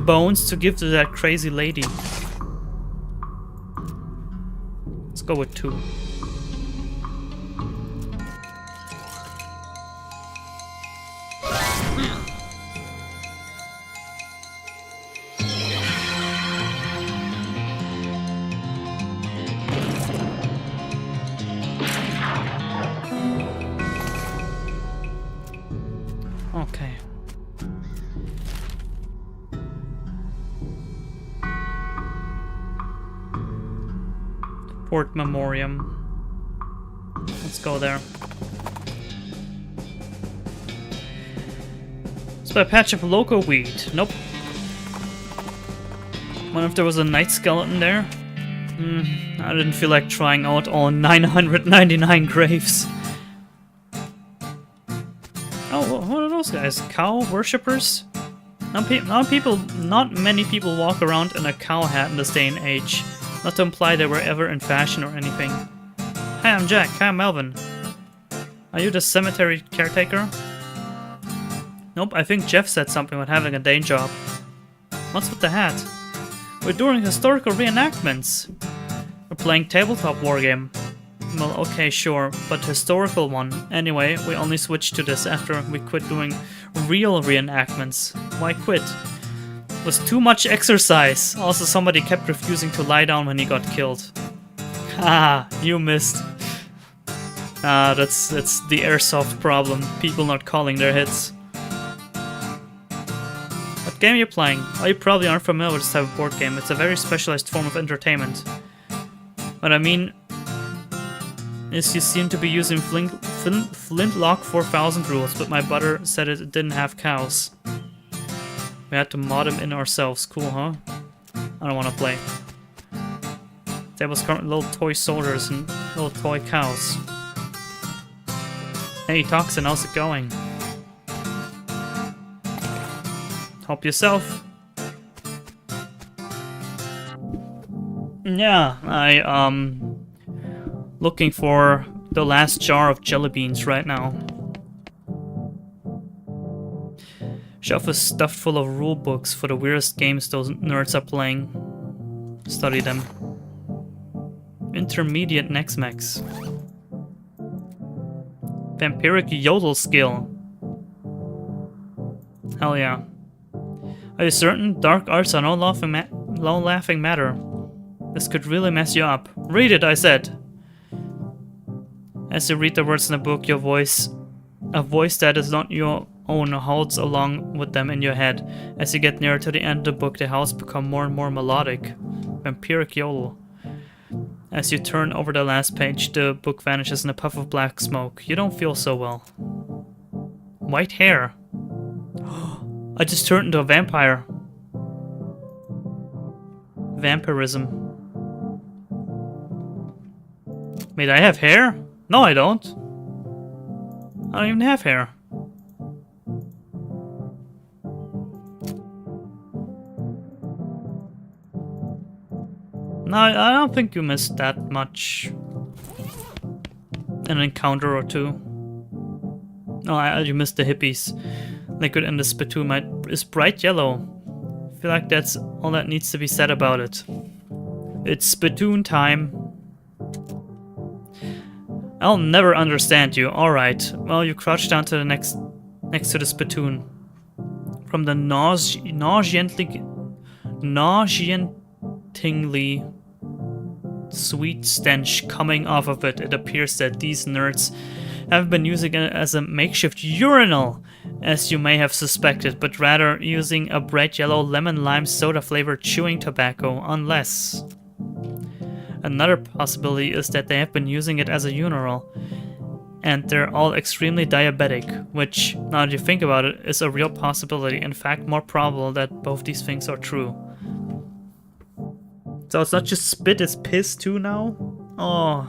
bones to give to that crazy lady. Let's go with 2. Okay. Fort Memoriam. Let's go there. It's by a patch of loco weed. Nope. Wonder if there was a night skeleton there. I didn't feel like trying out all 999 graves. Oh, what are those guys? Cow worshippers? Not many people walk around in a cow hat in this day and age. Not to imply they were ever in fashion or anything. Hi, I'm Jack. Hi, I'm Melvin. Are you the cemetery caretaker? Nope, I think Jeff said something about having a day job. What's with the hat? We're doing historical reenactments. We're playing tabletop wargame. Well, okay, sure, but historical one. Anyway, we only switched to this after we quit doing real reenactments. Why quit? It was too much exercise. Also, somebody kept refusing to lie down when he got killed. Ah, you missed. Ah, that's the airsoft problem. People not calling their hits. What game are you playing? Oh, you probably aren't familiar with this type of board game. It's a very specialized form of entertainment. What I mean is you seem to be using Flintlock 4000 rules, but my brother said it didn't have cows. We had to mod them in ourselves. Cool, huh? I don't want to play. There was currently little toy soldiers and little toy cows. Hey, Toxin, how's it going? Help yourself. Yeah, looking for the last jar of jelly beans right now. Shelf is stuffed full of rule books for the weirdest games those nerds are playing. Study them. Intermediate Nex-Mex. Vampiric yodel skill. Hell yeah. Are you certain? Dark arts are no laughing matter. This could really mess you up. Read it, I said. As you read the words in the book, a voice that is not your own holds along with them in your head. As you get nearer to the end of the book, the howls become more and more melodic. Vampiric yodel. As you turn over the last page, the book vanishes in a puff of black smoke. You don't feel so well. White hair. I just turned into a vampire. Vampirism. Wait, I have hair? No, I don't. I don't even have hair. No, I don't think you missed that much. An encounter or two. No, you missed the hippies. Liquid in the spittoon is bright yellow. I feel like that's all that needs to be said about it. It's spittoon time. I'll never understand you. Alright. Well, you crouch down to the next to the spittoon. From the nauseatingly sweet stench coming off of it, it appears that these nerds haven't been using it as a makeshift urinal, as you may have suspected, but rather using a bright yellow lemon-lime soda-flavored chewing tobacco, unless... Another possibility is that they have been using it as a urinal, and they're all extremely diabetic, which, now that you think about it, is a real possibility. In fact, more probable that both these things are true. So it's not just spit, it's piss too now? Oh.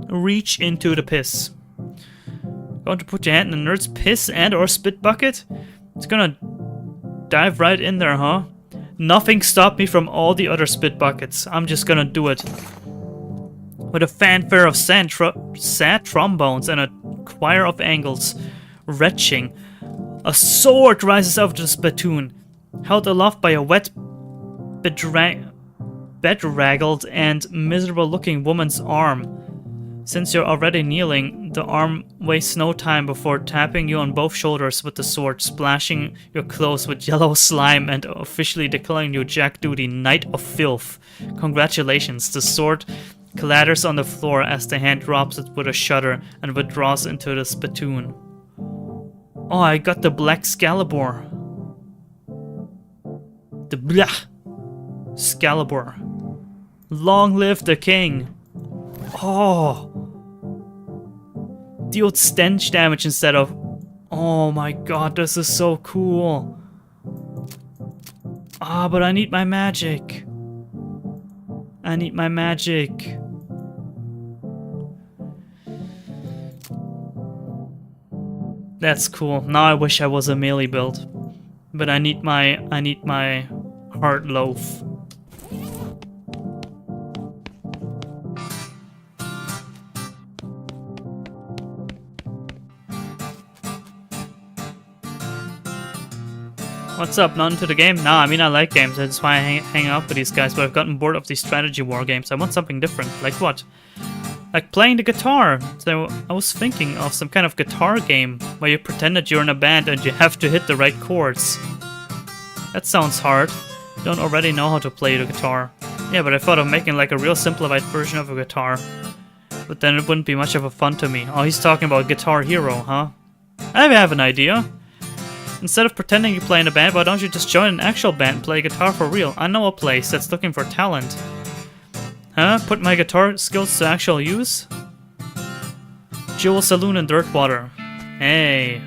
Reach into the piss. Going to put your hand in the nerd's piss and or spit bucket? It's gonna dive right in there, huh? Nothing stopped me from all the other spit buckets. I'm just gonna do it. With a fanfare of sad trombones and a choir of angels retching, a sword rises out of the spittoon, held aloft by a wet, bedraggled and miserable-looking woman's arm. Since you're already kneeling, the arm wastes no time before tapping you on both shoulders with the sword, splashing your clothes with yellow slime and officially declaring you Jack Duty, Knight of Filth. Congratulations, the sword clatters on the floor as the hand drops it with a shudder and withdraws into the spittoon. Oh, I got the Black Excalibur. The Blah Excalibur. Long live the king. Oh. Deal stench damage instead of... Oh my god, this is so cool. Ah, but I need my magic. I need my magic. That's cool. Now I wish I was a melee build. But I need my heart loaf. What's up? Not into the game? Nah, I mean I like games. That's why I hang out with these guys, but I've gotten bored of these strategy war games. I want something different. Like what? Like playing the guitar. So I was thinking of some kind of guitar game where you pretend that you're in a band and you have to hit the right chords. That sounds hard. You don't already know how to play the guitar. Yeah, but I thought of making like a real simplified version of a guitar. But then it wouldn't be much of a fun to me. Oh, he's talking about Guitar Hero, huh? I have an idea. Instead of pretending you play in a band, why don't you just join an actual band and play guitar for real? I know a place that's looking for talent. Huh? Put my guitar skills to actual use? Jewel Saloon in Dirtwater. Hey.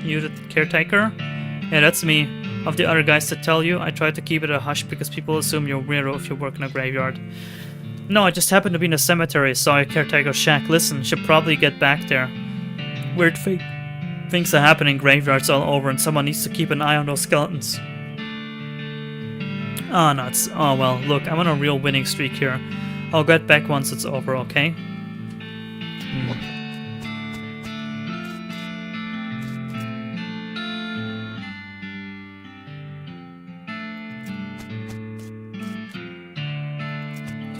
You the caretaker? Yeah, that's me. Of the other guys to tell you, I try to keep it a hush because people assume you're weirdo if you work in a graveyard. No, I just happened to be in a cemetery, saw a caretaker's shack. Listen, should probably get back there. Weird things are happening in graveyards all over, and someone needs to keep an eye on those skeletons. Oh, nuts. Oh, well, look, I'm on a real winning streak here. I'll get back once it's over, okay?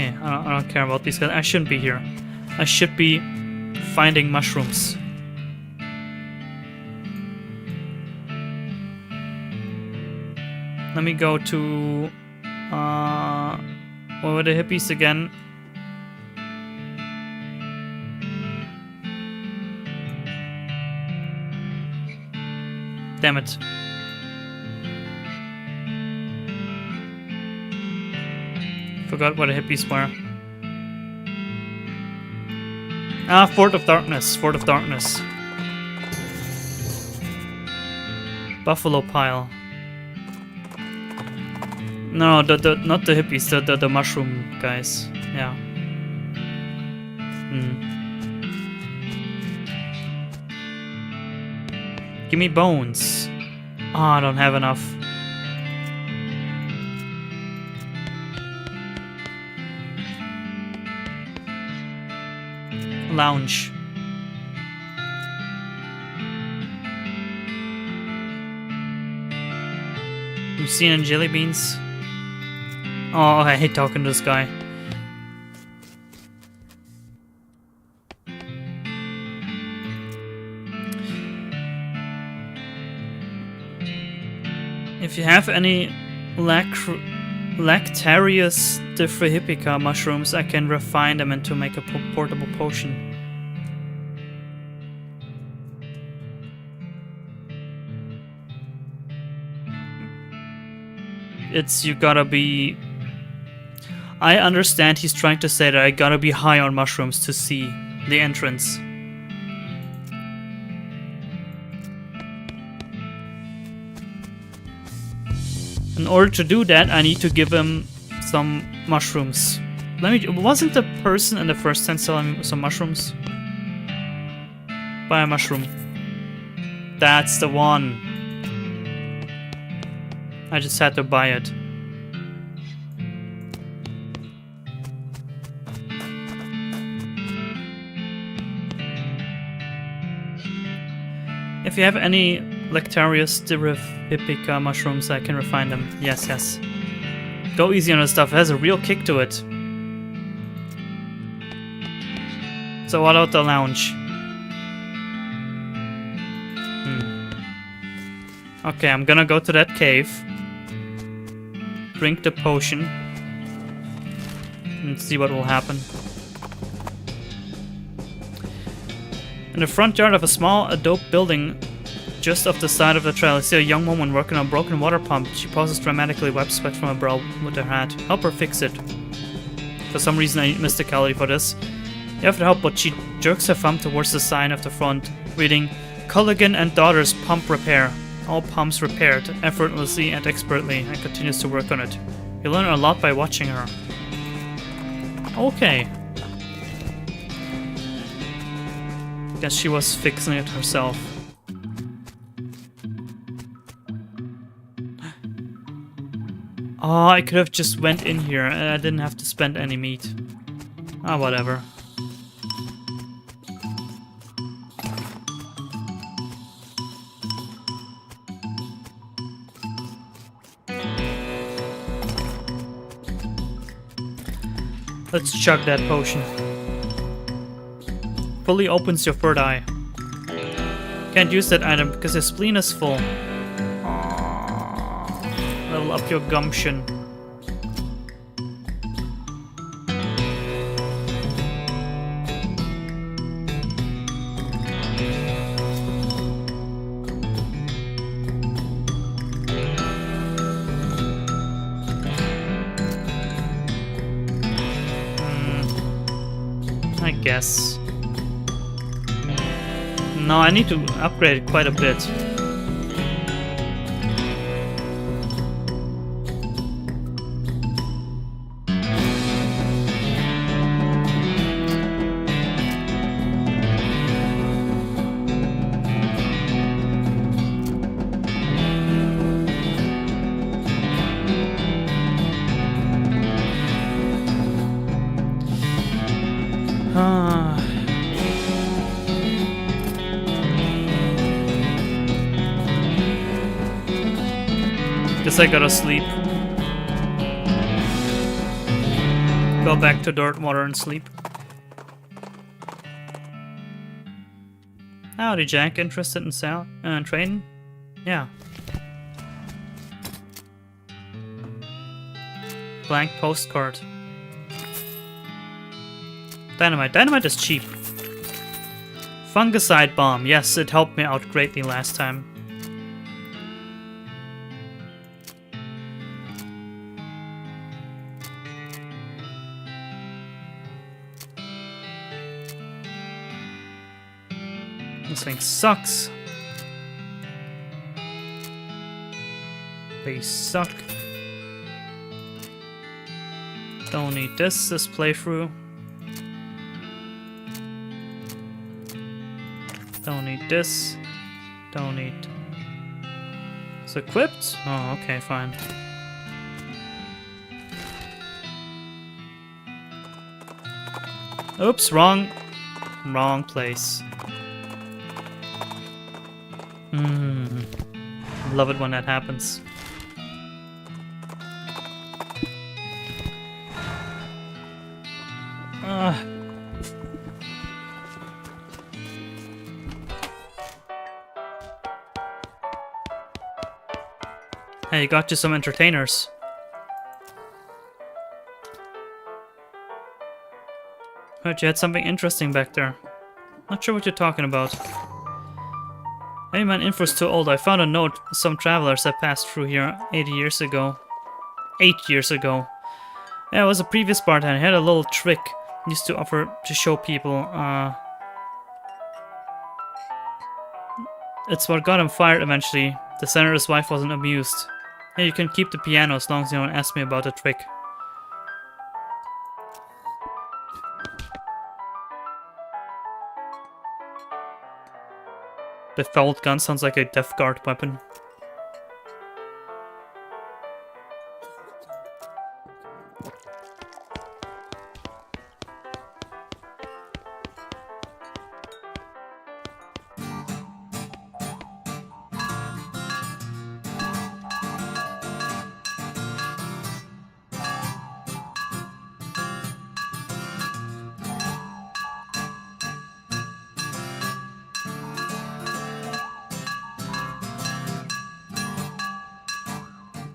Okay, I don't care about these guys. I shouldn't be here. I should be finding mushrooms. Let me go to... what were the hippies again? Damn it. Forgot what the hippies were. Ah, Fort of Darkness. Fort of Darkness. Buffalo Pile. No, not the hippies, the mushroom guys. Yeah. Give me bones. Oh, I don't have enough. Lounge. Lucina and jelly beans. Oh, I hate talking to this guy. If you have any Lactarius diffrahippica mushrooms, I can refine them and to make a portable potion. It's you gotta be... I understand he's trying to say that I gotta be high on mushrooms to see the entrance. In order to do that, I need to give him some mushrooms. Wasn't the person in the first tent selling some mushrooms? Buy a mushroom. That's the one. I just had to buy it. If you have any Lactarius diffrahippica mushrooms, I can refine them. Yes, yes. Go easy on this stuff. It has a real kick to it. So what about the lounge? Okay, I'm gonna go to that cave. Drink the potion. And see what will happen. In the front yard of a small adobe building just off the side of the trail, I see a young woman working on a broken water pump. She pauses dramatically, wipes sweat from her brow with her hat. Help her fix it. For some reason I need mysticality for this. You have to help, but she jerks her thumb towards the sign of the front, reading, Culligan and Daughters Pump Repair. All pumps repaired, effortlessly and expertly, and continues to work on it. You learn a lot by watching her. Okay. Guess she was fixing it herself. Oh, I could have just went in here and I didn't have to spend any meat. Ah, whatever. Let's chug that potion. Fully opens your third eye. Can't use that item because your spleen is full. Level up your gumption. I guess. No, I need to upgrade it quite a bit. Guess I gotta sleep. Go back to dirt, water, and sleep. Howdy, Jack. Interested in trading? Yeah. Blank postcard. Dynamite. Dynamite is cheap. Fungicide bomb. Yes, it helped me out greatly last time. This thing sucks. They suck. Don't need this playthrough. Don't need this. Don't need... It's equipped? Oh, okay, fine. Oops, wrong place. Love it when that happens. Hey, got you some entertainers. Heard you had something interesting back there. Not sure what you're talking about. Maybe my info's too old. I found a note some travelers that passed through here 8 years ago. Yeah, it was a previous bartender. He had a little trick he used to offer to show people. It's what got him fired eventually. The senator's wife wasn't amused. Hey, you can keep the piano as long as you don't ask me about the trick. The fouled gun sounds like a Death Guard weapon.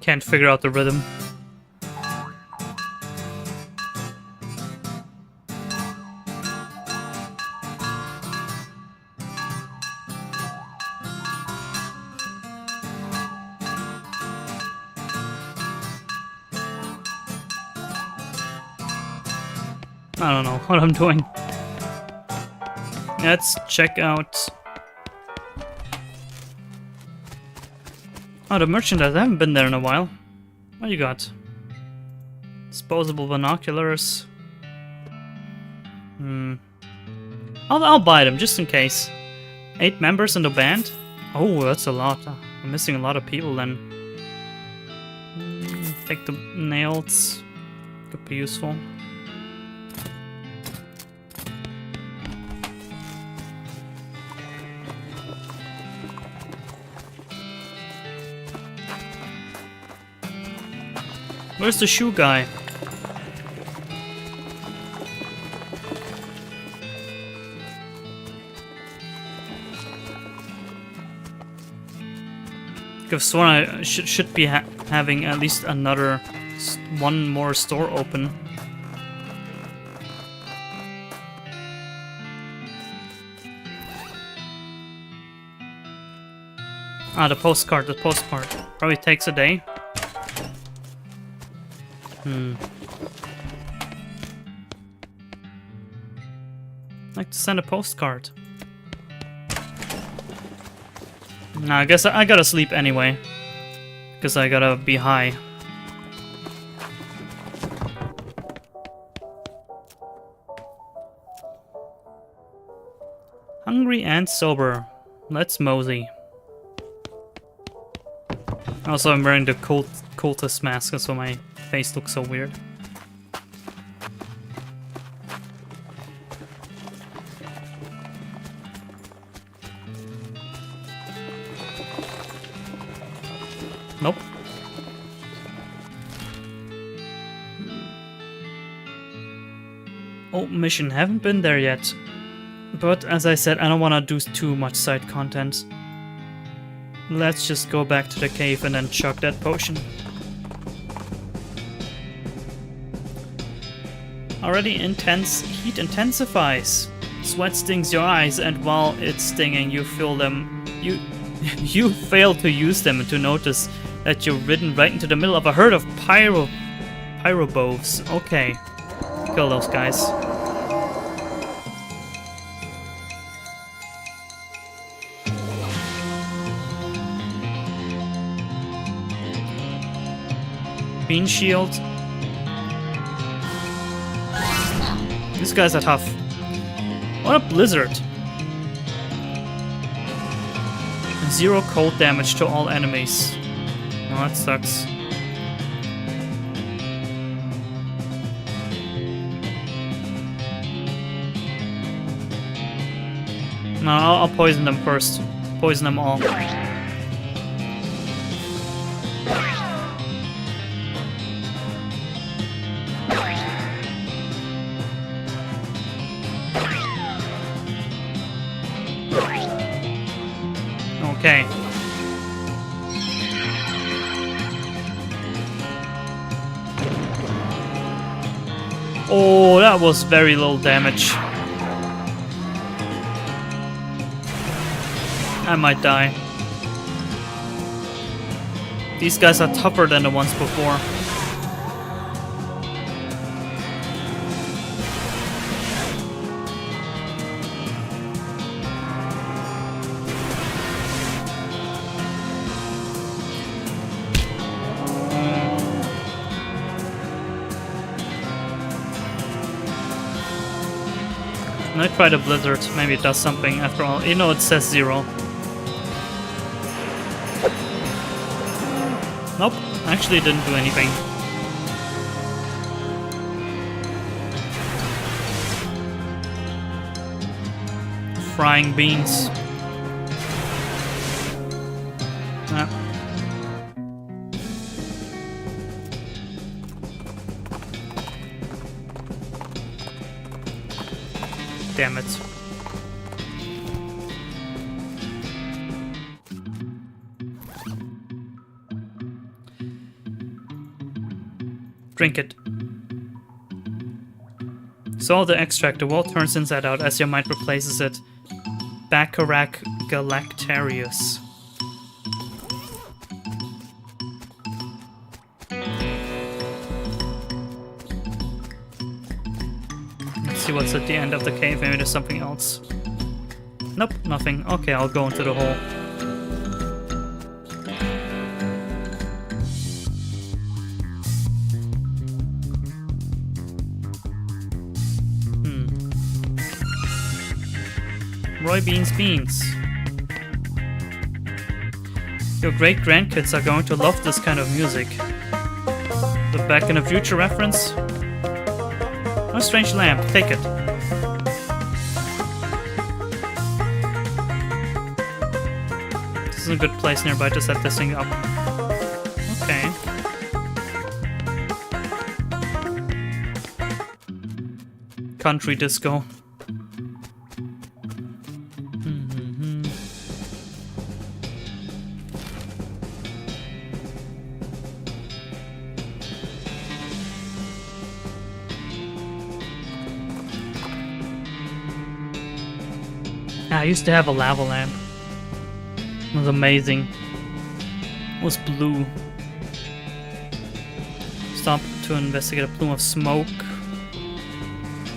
Can't figure out the rhythm. I don't know what I'm doing. Let's check out... Oh, the merchandise. I haven't been there in a while. What you got? Disposable binoculars. I'll buy them just in case. 8 members in the band? Oh, that's a lot. I'm missing a lot of people then. Take the nails. Could be useful. Where's the shoe guy? I've sworn I should be having at least one more store open. Ah, the postcard. Probably takes a day. I'd like to send a postcard. Nah, I guess I gotta sleep anyway. Because I gotta be high. Hungry and sober. Let's mosey. Also, I'm wearing the cultist mask, so my face looks so weird. Nope. old mission. Haven't been there yet. But as I said, I don't want to do too much side content. Let's just go back to the cave and then chug that potion. Already intense heat intensifies. Sweat stings your eyes, and while it's stinging, you feel them. You fail to use them and to notice that you're ridden right into the middle of a herd of pyroboves. Okay, kill those guys. Bean shield. These guys are tough. What a blizzard. 0 cold damage to all enemies. Oh, that sucks. No, I'll poison them first. Poison them all. Okay. Oh, that was very little damage. I might die. These guys are tougher than the ones before. I tried a blizzard, maybe it does something after all. You know, it says 0. Nope, actually it didn't do anything. Frying beans. Ah. Damn it. Drink it. So the extract, the world turns inside out as your mind replaces it. Baccarat Galactarius. See what's at the end of the cave. Maybe there's something else. Nope, nothing. Okay, I'll go into the hole. Roy Beans Beans. Your great-grandkids are going to love this kind of music. The Back in the Future reference? A strange lamp, take it. This is a good place nearby to set this thing up. Okay. Country disco. I used to have a lava lamp. It was amazing. It was blue. Stop to investigate a plume of smoke.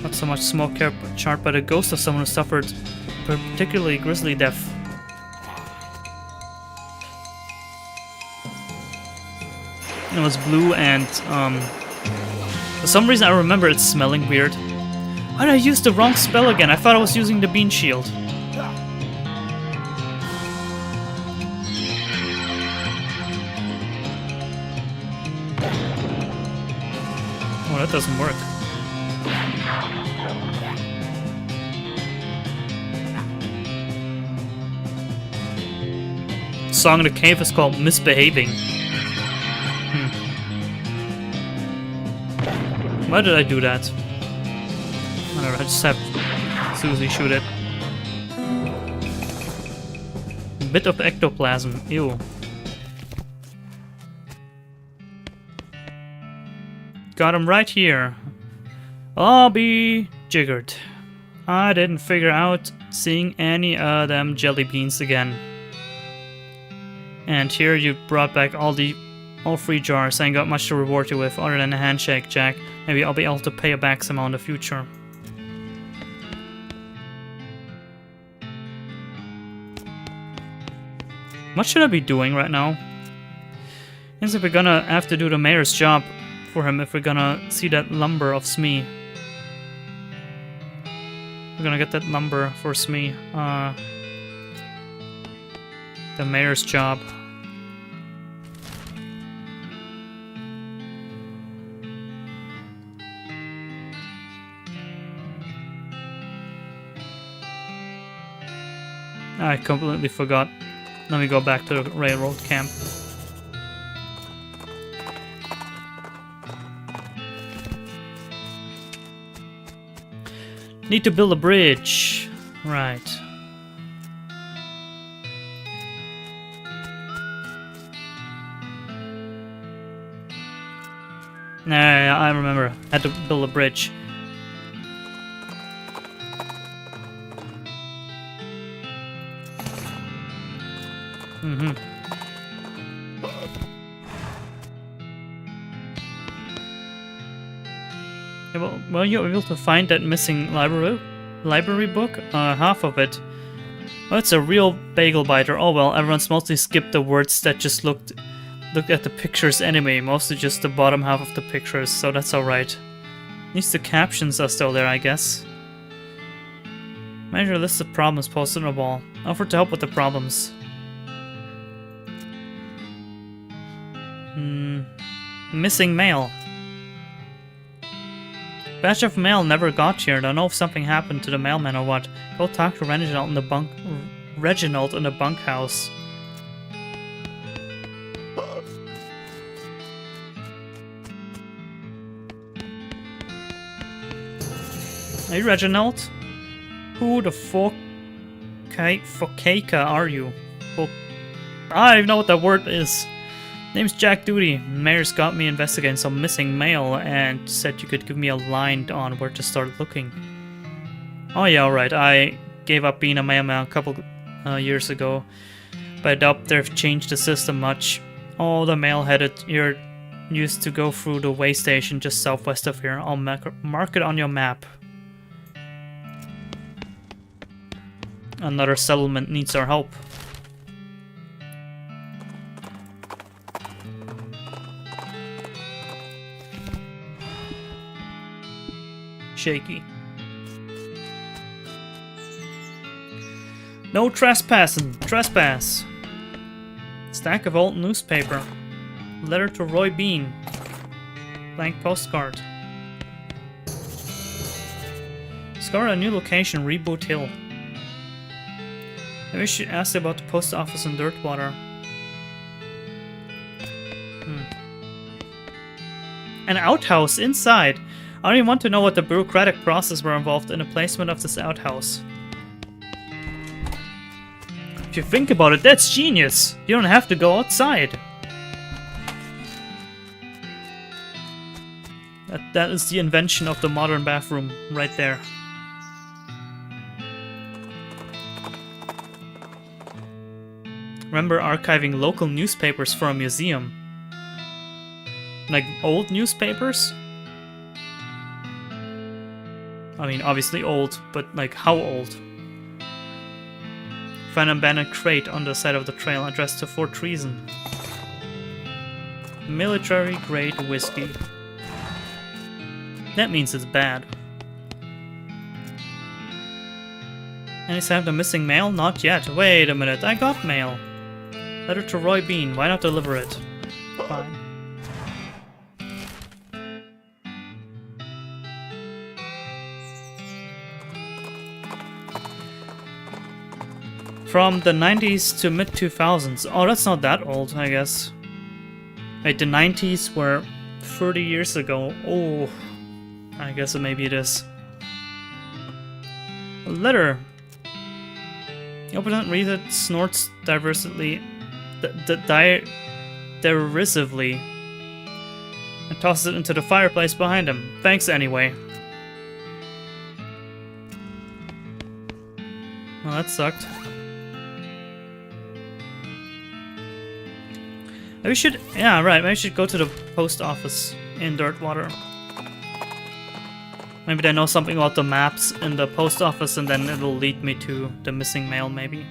Not so much smoke here, but charred by the ghost of someone who suffered a particularly grisly death. It was blue and for some reason I remember it smelling weird. Why did I use the wrong spell again? I thought I was using the bean shield. Oh, that doesn't work. The song in the cave is called Misbehaving. Why did I do that? don't know, just have Susie shoot it. Bit of ectoplasm. Ew. Got him right here. I'll be jiggered. I didn't figure out seeing any of them jelly beans again. And here you brought back all 3 jars. I ain't got much to reward you with other than a handshake, Jack. Maybe I'll be able to pay you back somehow in the future. What should I be doing right now? Seems like we're gonna have to do the mayor's job for him if we're gonna see that lumber of Smee. We're gonna get that lumber for Smee. The mayor's job. I completely forgot. Let me go back to the railroad camp. Need to build a bridge. Right. Nah, I remember. Had to build a bridge. Yeah, well, you were able to find that missing library book? Half of it. Well, it's a real bagel biter. Oh well, everyone's mostly skipped the words that just looked at the pictures anyway. Mostly just the bottom half of the pictures, so that's alright. At least the captions are still there, I guess. Manager lists of problems posted on the wall. Offer to help with the problems. Missing mail. Batch of mail never got here. Don't know if something happened to the mailman or what. Go talk to Reginald in the bunkhouse. Hey Reginald? Who the fokeka are you? I don't even know what that word is. Name's Jack Duty. Mayor's got me investigating some missing mail and said you could give me a line on where to start looking. Oh yeah, alright. I gave up being a mailman a couple years ago, but I doubt they've changed the system much. All the mail headed here used to go through the way station just southwest of here. I'll mark it on your map. Another settlement needs our help. Shaky. No trespassing. Trespass. Stack of old newspaper. Letter to Roy Bean. Blank postcard. Discover a new location, Reboot Hill. Maybe we should ask about the post office in Dirtwater. An outhouse inside. I don't even want to know what the bureaucratic process were involved in the placement of this outhouse. If you think about it, that's genius! You don't have to go outside. That is the invention of the modern bathroom, right there. Remember archiving local newspapers for a museum. Like old newspapers? I mean, obviously old, but like how old? Find an abandoned crate on the side of the trail addressed to Fort Treason. Military grade whiskey. That means it's bad. Any sign of the missing mail? Not yet. Wait a minute, I got mail. Letter to Roy Bean. Why not deliver it? Fine. From the 90s to mid-2000s. Oh, that's not that old, I guess. Wait, the 90s were 30 years ago. Oh, I guess maybe it is. A letter. He opens it, reads it, snorts derisively, and tosses it into the fireplace behind him. Thanks anyway. Well, that sucked. Maybe we should, yeah, right, maybe we should go to the post office in Dirtwater. Maybe they know something about the maps in the post office and then it'll lead me to the missing mail, maybe.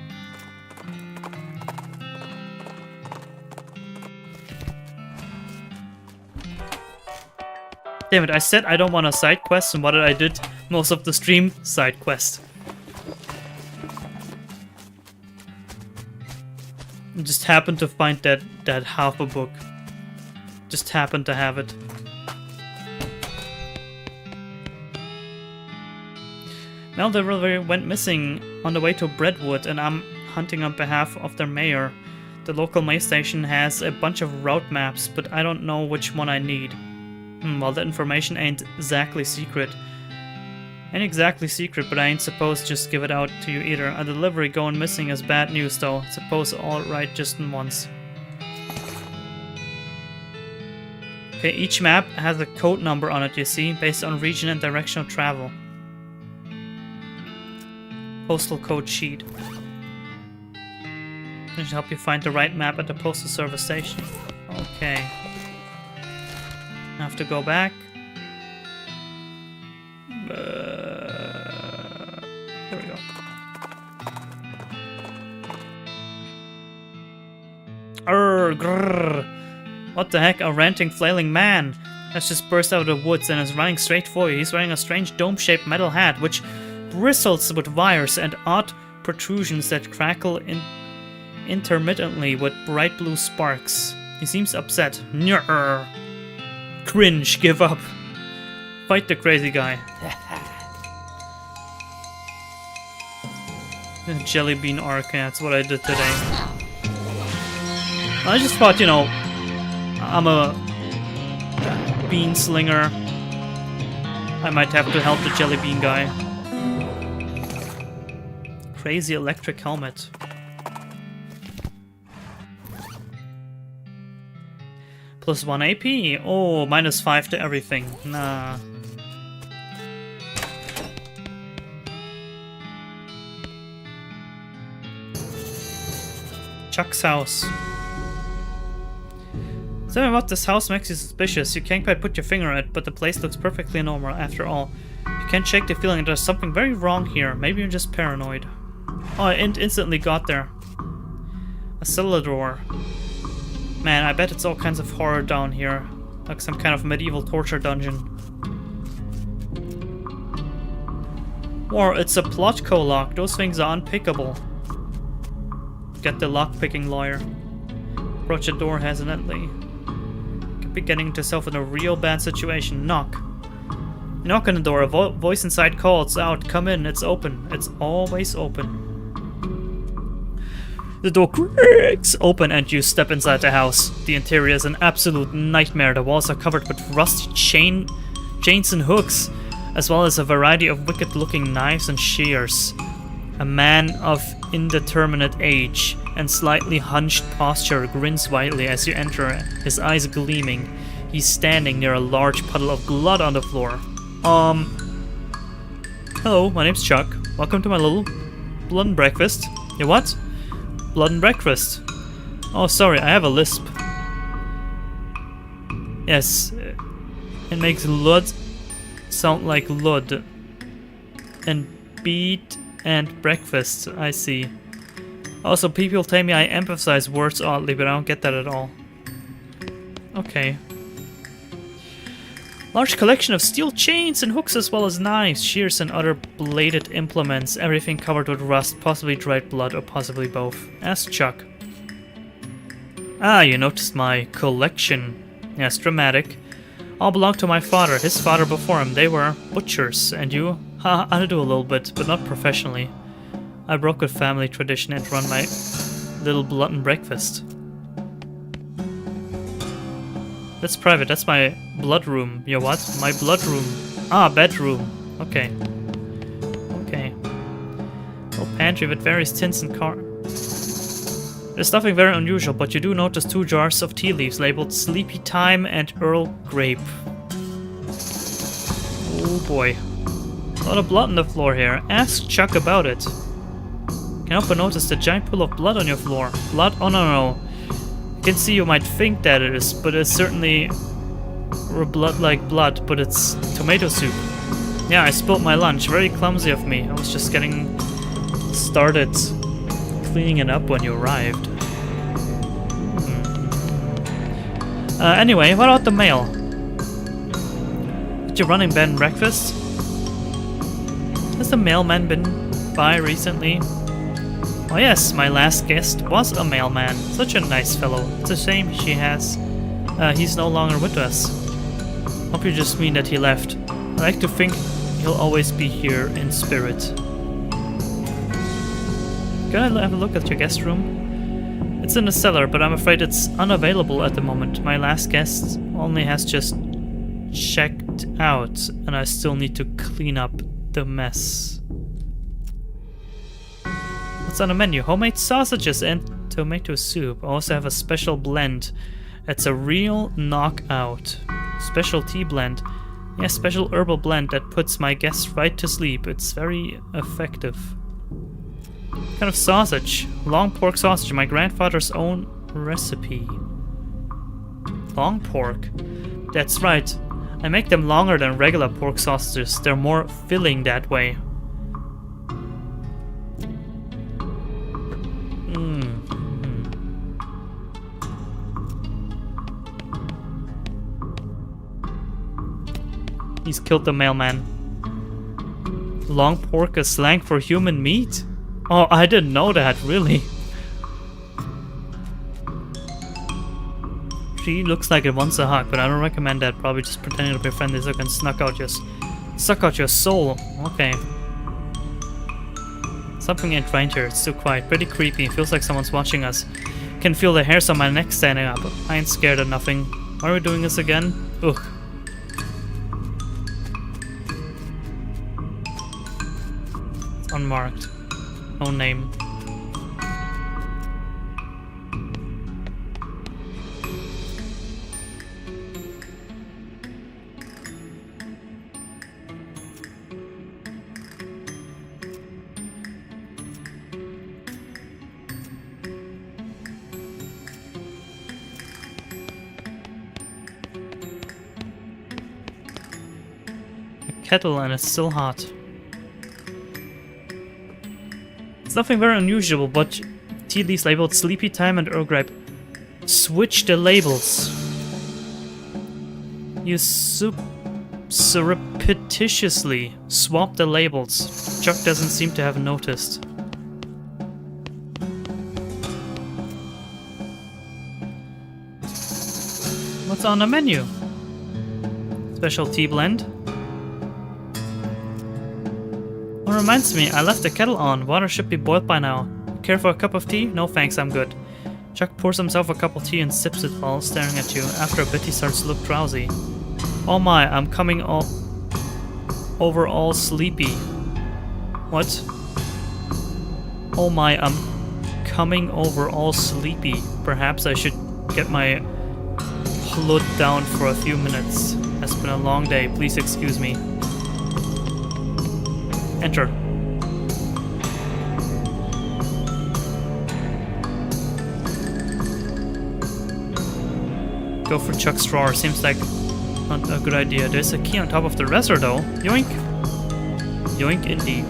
Damn it, I said I don't want a side quest, and what did I did? Most of the stream side quest. I just happened to find that half a book. Just happened to have it. Mel Delivery went missing on the way to Brentwood, and I'm hunting on behalf of their mayor. The local mail station has a bunch of route maps, but I don't know which one I need. Well, that information ain't exactly secret. Ain't exactly secret, but I ain't supposed to just give it out to you either. A delivery going missing is bad news, though. Suppose all right just in once. Okay, each map has a code number on it, you see, based on region and direction of travel. Postal code sheet. It should help you find the right map at the postal service station. Okay. I have to go back. There we go. Grrr. What the heck? A ranting, flailing man has just burst out of the woods and is running straight for you. He's wearing a strange dome-shaped metal hat, which bristles with wires and odd protrusions that crackle intermittently with bright blue sparks. He seems upset. Nyeh. Cringe, give up. Fight the crazy guy. Jelly bean arc, yeah, that's what I did today. I just thought, you know, I'm a bean slinger. I might have to help the jelly bean guy. Crazy electric helmet. Plus 1 AP. Oh, minus 5 to everything. Nah. Chuck's house. Something about this house makes you suspicious. You can't quite put your finger on it, but the place looks perfectly normal after all. You can't shake the feeling that there's something very wrong here. Maybe you're just paranoid. Oh, I instantly got there. A cellar door. Man, I bet it's all kinds of horror down here. Like some kind of medieval torture dungeon. Or it's a Plotco lock. Those things are unpickable. Get the lock-picking lawyer. Approach the door hesitantly. Could be getting yourself in a real bad situation. Knock. You knock on the door. A voice inside calls out. Come in. It's open. It's always open. The door creaks open and you step inside the house. The interior is an absolute nightmare. The walls are covered with rusty chains and hooks, as well as a variety of wicked-looking knives and shears. A man of indeterminate age and slightly hunched posture grins widely as you enter, his eyes gleaming. He's standing near a large puddle of blood on the floor. Hello, my name's Chuck. Welcome to my little blood and breakfast. You what? Blood and breakfast. Oh, sorry, I have a lisp. Yes, it makes Lud sound like Lud. And beat and breakfast, I see. Also, people tell me I emphasize words oddly, but I don't get that at all. Okay. Large collection of steel chains and hooks as well as knives, shears and other bladed implements. Everything covered with rust, possibly dried blood or possibly both. Ask Chuck. Ah, you noticed my collection. Yes, dramatic. All belonged to my father, his father before him. They were butchers. And you? I do a little bit, but not professionally. I broke with family tradition and run my little blood and breakfast. That's private, that's my blood room. Your what? My blood room. Ah, bedroom. Okay. Okay. pantry with various tints and car. There's nothing very unusual, but you do notice 2 jars of tea leaves labeled Sleepy Time and Earl Grape. Oh boy. A lot of blood on the floor here. Ask Chuck about it. Can't help but notice the giant pool of blood on your floor. Blood? Oh no. I can see you might think that it is, but it's certainly blood like blood, but it's tomato soup. Yeah, I spilled my lunch. Very clumsy of me. I was just getting started cleaning it up when you arrived. Anyway, what about the mail? Did you running bed and breakfast? Has the mailman been by recently? Oh yes, my last guest was a mailman. Such a nice fellow. It's a shame he's no longer with us. Hope you just mean that he left. I like to think he'll always be here in spirit. Can I have a look at your guest room? It's in the cellar, but I'm afraid it's unavailable at the moment. My last guest only has just checked out, and I still need to clean up the mess. What's on the menu? Homemade sausages and tomato soup. I also have a special blend. It's a real knockout. Special tea blend. Yeah, special herbal blend that puts my guests right to sleep. It's very effective. What kind of sausage? Long pork sausage, my grandfather's own recipe. Long pork? That's right. I make them longer than regular pork sausages. They're more filling that way. He's killed the mailman. Long pork is slang for human meat? Oh, I didn't know that, really. She looks like it wants a hug, but I don't recommend that. Probably just pretending to be friendly so I can suck out your soul. Okay. Something ain't right here. It's too quiet. Pretty creepy. Feels like someone's watching us. Can feel the hairs on my neck standing up. I ain't scared of nothing. Are we doing this again? Ugh. It's unmarked. No name. Kettle and it's still hot. It's nothing very unusual, but tea leaves labeled Sleepy Time and Earl Grape. Switch the labels. You surreptitiously swap the labels. Chuck doesn't seem to have noticed. What's on the menu? Special tea blend. Oh, reminds me, I left the kettle on. Water should be boiled by now. Care for a cup of tea? No thanks, I'm good. Chuck pours himself a cup of tea and sips it while staring at you. After a bit he starts to look drowsy. Oh my, I'm coming over all sleepy. What? Oh my, I'm coming over all sleepy. Perhaps I should get my blood down for a few minutes. It's been a long day. Please excuse me. Enter. Go for Chuck's drawer. Seems like not a good idea. There's a key on top of the dresser though. Yoink. Yoink indeed.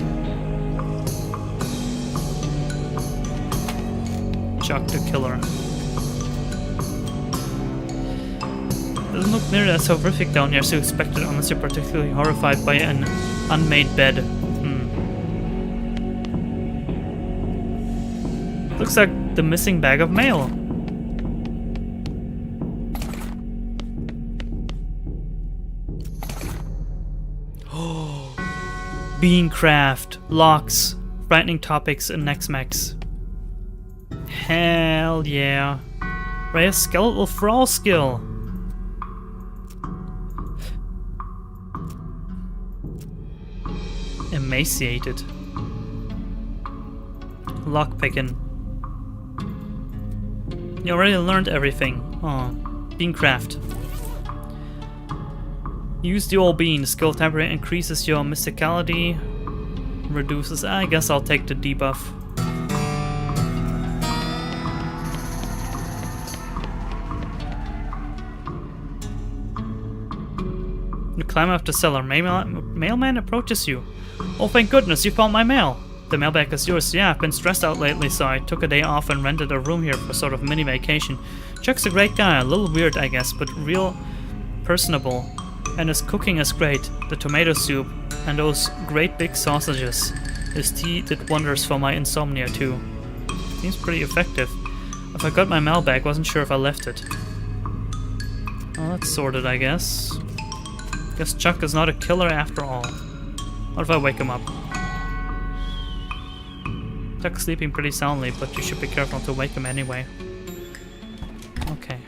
Chuck the killer. Doesn't look nearly as horrific down here as you expected unless you're particularly horrified by an unmade bed. Looks like the missing bag of mail. Oh, Beancraft, locks, frightening topics, and Nex-Mex. Hell yeah. Rare skeletal brawl skill. Emaciated. Lockpicking. You already learned everything. Oh, Beancraft. Use the old bean. Skill temporarily increases your mysticality. Reduces. I guess I'll take the debuff. You climb up the cellar. Mailman approaches you. Oh, thank goodness, you found my mail. The mailbag is yours. Yeah, I've been stressed out lately, so I took a day off and rented a room here for sort of mini vacation. Chuck's a great guy, a little weird, I guess, but real personable. And his cooking is great. The tomato soup and those great big sausages. His tea did wonders for my insomnia too. Seems pretty effective. If I got my mail back, wasn't sure if I left it. Well, that's sorted, I guess. Guess Chuck is not a killer after all. What if I wake him up? Chuck's sleeping pretty soundly, but you should be careful to wake him anyway. Okay.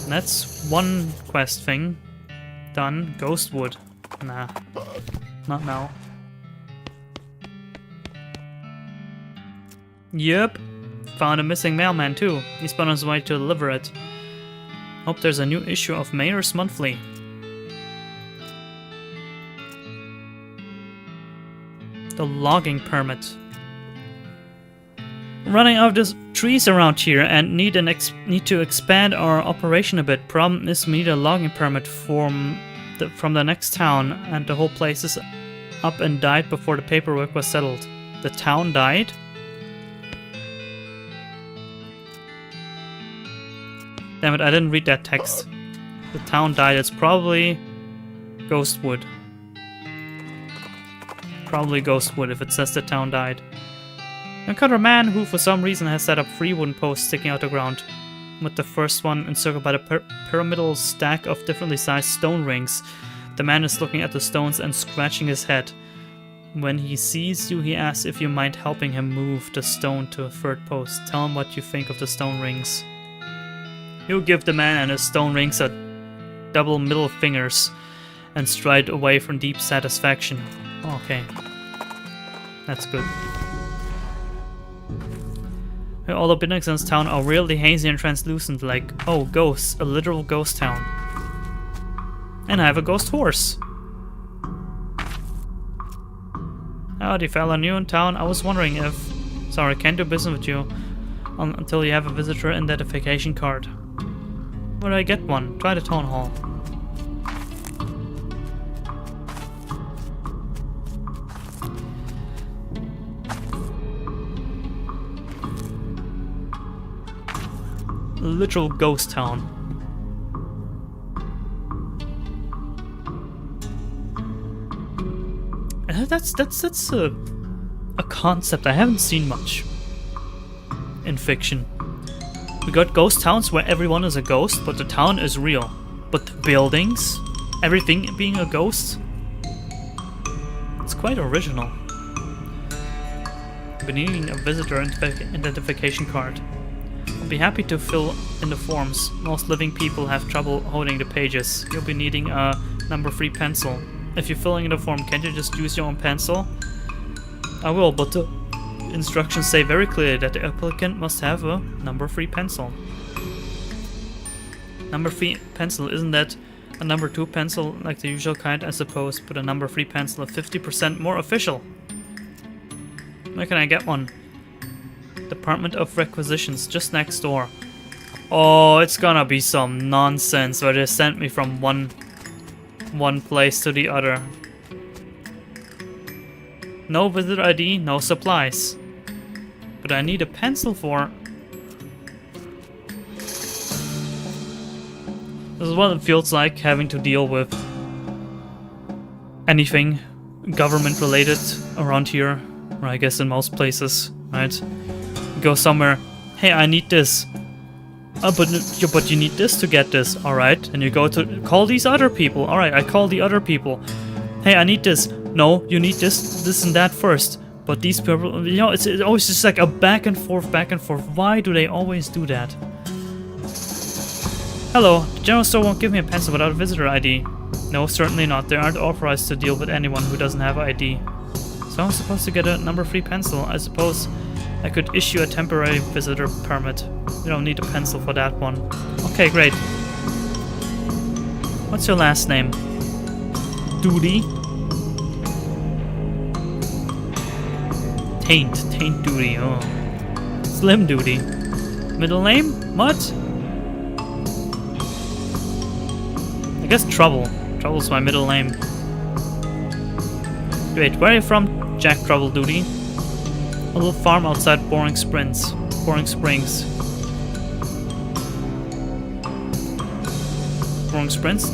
That's one quest thing. Done. Ghostwood. Nah. Not now. Yep. Found a missing mailman too. He's been on his way to deliver it. Hope there's a new issue of Mayor's Monthly. The logging permit. Running out of trees around here and need to expand our operation a bit. Problem is we need a logging permit from the next town, and the whole place is up and died before the paperwork was settled. The town died? Damn it, I didn't read that text. The town died. It's probably Ghostwood. Probably Ghostwood if it says the town died. You encounter a man who for some reason has set up 3 wooden posts sticking out the ground, with the first one encircled by the pyramidal stack of differently sized stone rings. The man is looking at the stones and scratching his head. When he sees you, he asks if you mind helping him move the stone to a 3rd post. Tell him what you think of the stone rings. You give the man and his stone rings a double middle fingers and stride away from deep satisfaction. Okay. That's good. All the buildings in this town are really hazy and translucent, like, oh, ghosts, a literal ghost town. And I have a ghost horse. Howdy fella, new in town. I was wondering if... Sorry, can't do business with you until you have a visitor identification card. Where do I get one? Try the town hall. Literal ghost town. That's a concept I haven't seen much in fiction. We got ghost towns where everyone is a ghost, but the town is real. But the buildings, everything being a ghost, it's quite original. I've been needing a visitor identification card. I'll be happy to fill in the forms. Most living people have trouble holding the pages. You'll be needing a number 3 pencil. If you're filling in the form, can't you just use your own pencil? I will, but the instructions say very clearly that the applicant must have a number 3 pencil. Number 3 pencil, isn't that a number 2 pencil like the usual kind, I suppose, but a number 3 pencil is 50% more official. Where can I get one? Department of Requisitions, just next door. Oh, it's gonna be some nonsense where they sent me from one place to the other. No visitor ID, no supplies. But I need a pencil for... This is what it feels like having to deal with anything government related around here, or I guess in most places, right? You go somewhere, hey, I need this. But you need this to get this, alright? And you go to call these other people. Alright, I call the other people. Hey, I need this. No, you need this and that first. But these people, you know, it's always just like a back and forth, back and forth. Why do they always do that? Hello, the general store won't give me a pencil without a visitor ID. No, certainly not. They aren't authorized to deal with anyone who doesn't have ID. So I'm supposed to get a number 3 pencil. I suppose I could issue a temporary visitor permit. You don't need a pencil for that one. Okay, great. What's your last name? Duty? Taint Duty, oh. Slim Duty. Middle name? What? I guess Trouble. Trouble's my middle name. Wait, where are you from? Jack Trouble Duty. A little farm outside Boring Springs. Boring Springs. Boring Springs?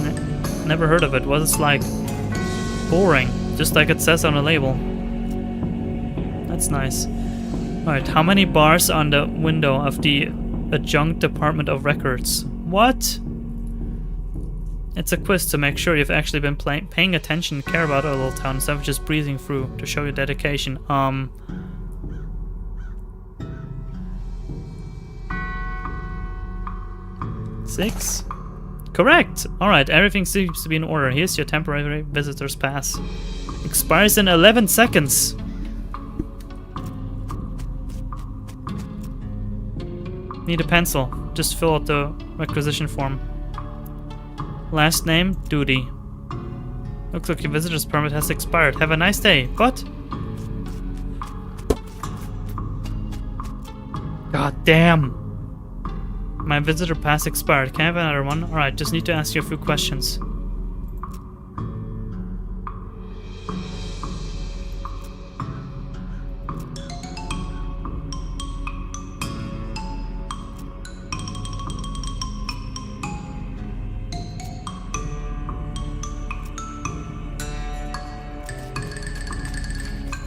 Never heard of it. What's it like? Boring. Just like it says on the label. That's nice. Alright, how many bars on the window of the Adjunct Department of Records? What? It's a quiz to make sure you've actually been paying attention and care about our little town instead of just breezing through to show your dedication. 6? Correct! Alright, everything seems to be in order. Here's your temporary visitor's pass. Expires in 11 seconds. Need a pencil. Just fill out the requisition form. Last name, Duty. Looks like your visitor's permit has expired. Have a nice day. What? God damn. My visitor pass expired. Can I have another one? Alright, just need to ask you a few questions.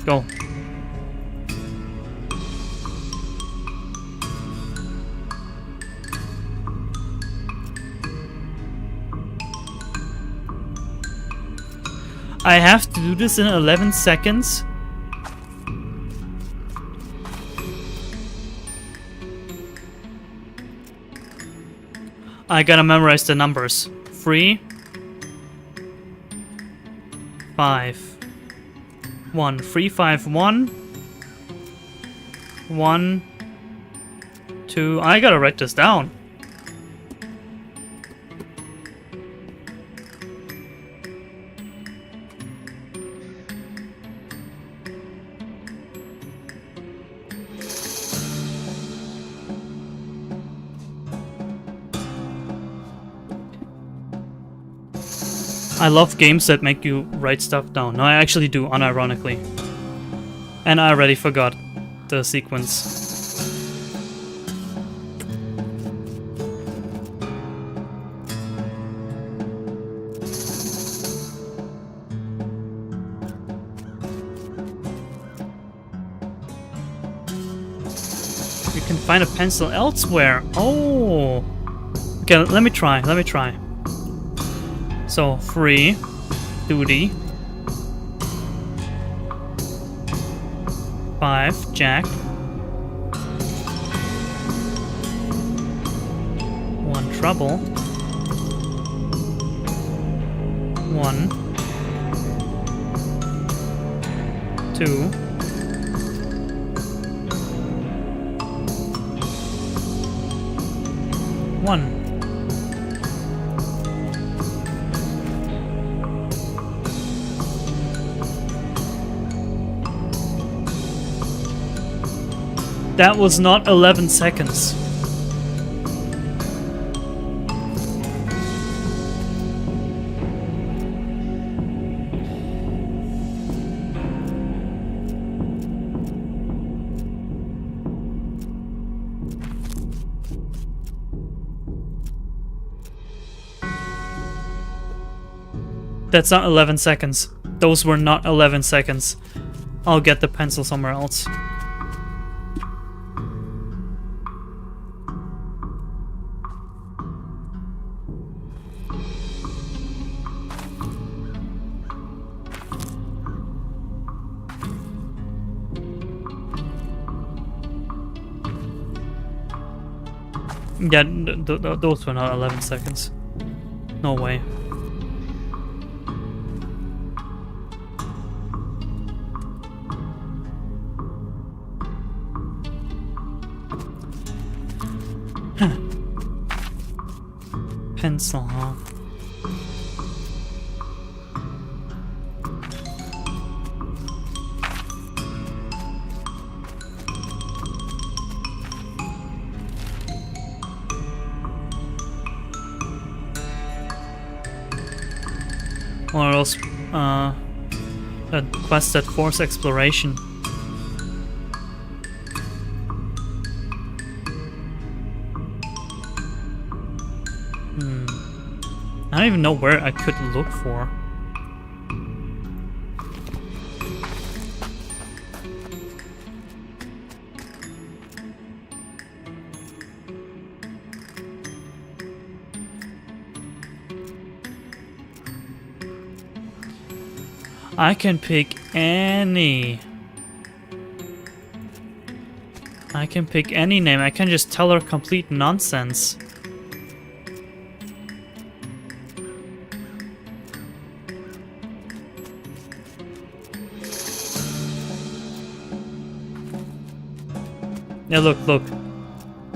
Go. I have to do this in 11 seconds? I gotta memorize the numbers. 3, 5, 1, 3, 5, 1, 1, 2. I gotta write this down. I love games that make you write stuff down. No, I actually do, unironically. And I already forgot the sequence. You can find a pencil elsewhere. Oh. Okay, let me try. So, 3, Duty, 5, Jack, 1, Trouble, 1, 2, 1. That was not 11 seconds. That's not 11 seconds. Those were not 11 seconds. I'll get the pencil somewhere else. Yeah, those were not 11 seconds. No way. Pencil, huh? Or else, a quest that force exploration. I don't even know where I could look for. I can pick any. I can pick any name. I can just tell her complete nonsense. Yeah, look, look.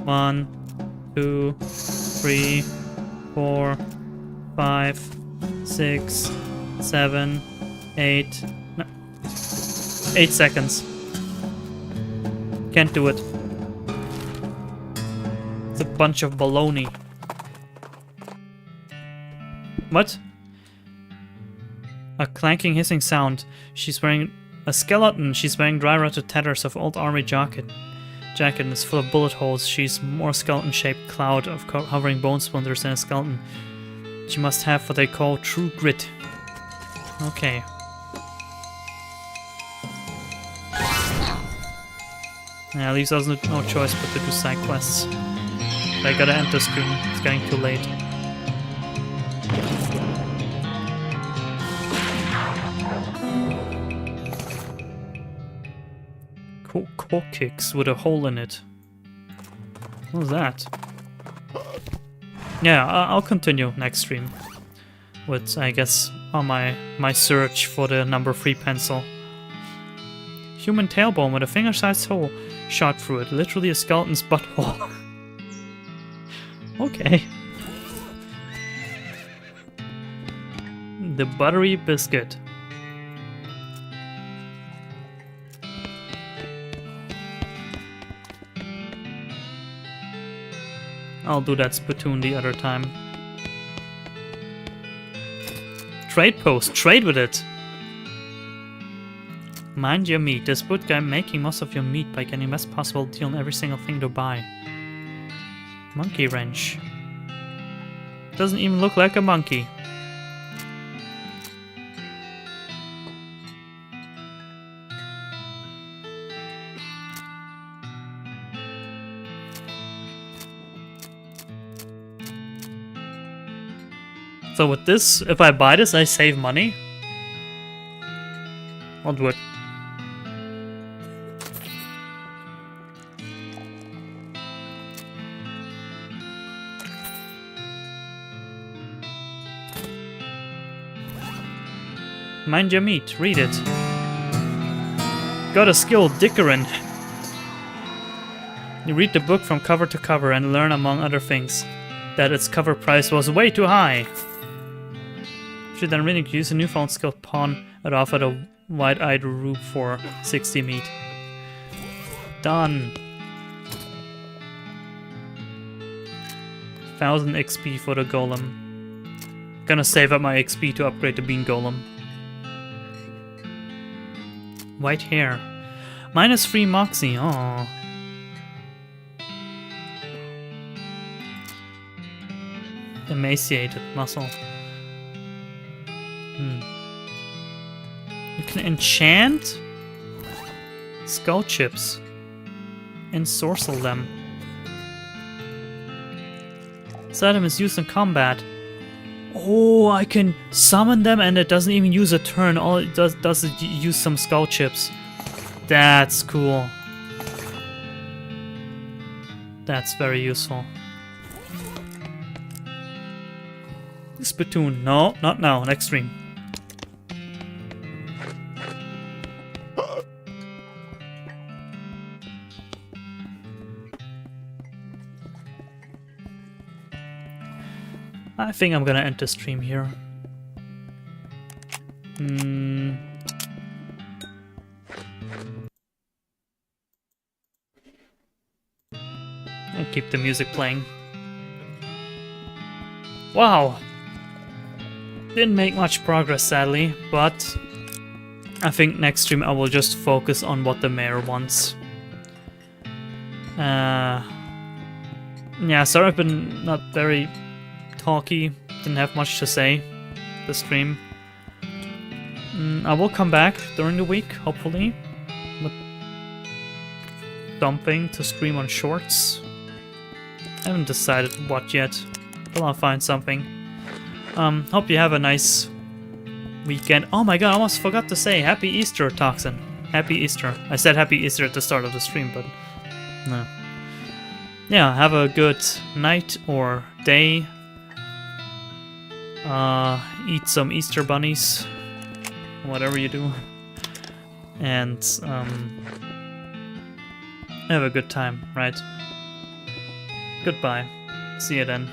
1, 2, 3, 4, 5, 6, 7, 8. No. 8 seconds. Can't do it. It's a bunch of baloney. What? A clanking, hissing sound. She's wearing a skeleton. She's wearing dry rotted tatters of old army jacket and is full of bullet holes. She's more skeleton-shaped cloud of hovering bone splinters than a skeleton. She must have what they call true grit. Okay. Yeah, leaves us no choice but to do side quests. But I gotta end the screen. It's getting too late. Core kicks with a hole in it. What was that? Yeah, I'll continue next stream with, I guess, on my search for the number 3 pencil. Human tailbone with a finger-sized hole shot through it, literally a skeleton's butthole. Okay. The buttery biscuit. I'll do that spittoon the other time. Trade post. Trade with it. Mind your meat. This good guy making most of your meat by getting the best possible deal on every single thing to buy. Monkey wrench. Doesn't even look like a monkey. So with this, if I buy this, I save money? I'll do it. Mind your meat, read it. Got a skill, Dickerin. You read the book from cover to cover and learn, among other things, that its cover price was way too high. Should then really use a newfound skill, pawn it off at a wide-eyed rube for 60 meat. Done. 1000 XP for the golem. Gonna save up my XP to upgrade the bean golem. White hair. -3 moxie. Aww. Emaciated muscle. You can enchant skull chips and sorcel them. This item is used in combat. Oh, I can summon them and it doesn't even use a turn. All it does is use some skull chips. That's cool. That's very useful. Spittoon. No, not now. Next stream. I think I'm gonna end the stream here. I'll keep the music playing. Wow! Didn't make much progress, sadly, but I think next stream I will just focus on what the mayor wants. Yeah, sorry I've been not very talky, didn't have much to say this stream. I will come back during the week, hopefully, with something to stream on shorts. I haven't decided what yet, but I'll find something. Hope you have a nice weekend. Oh my god, I almost forgot to say Happy Easter, Toxin. Happy Easter. I said Happy Easter at the start of the stream, but no. Yeah, have a good night or day. Eat some Easter bunnies. Whatever you do. And have a good time, right? Goodbye. See you then.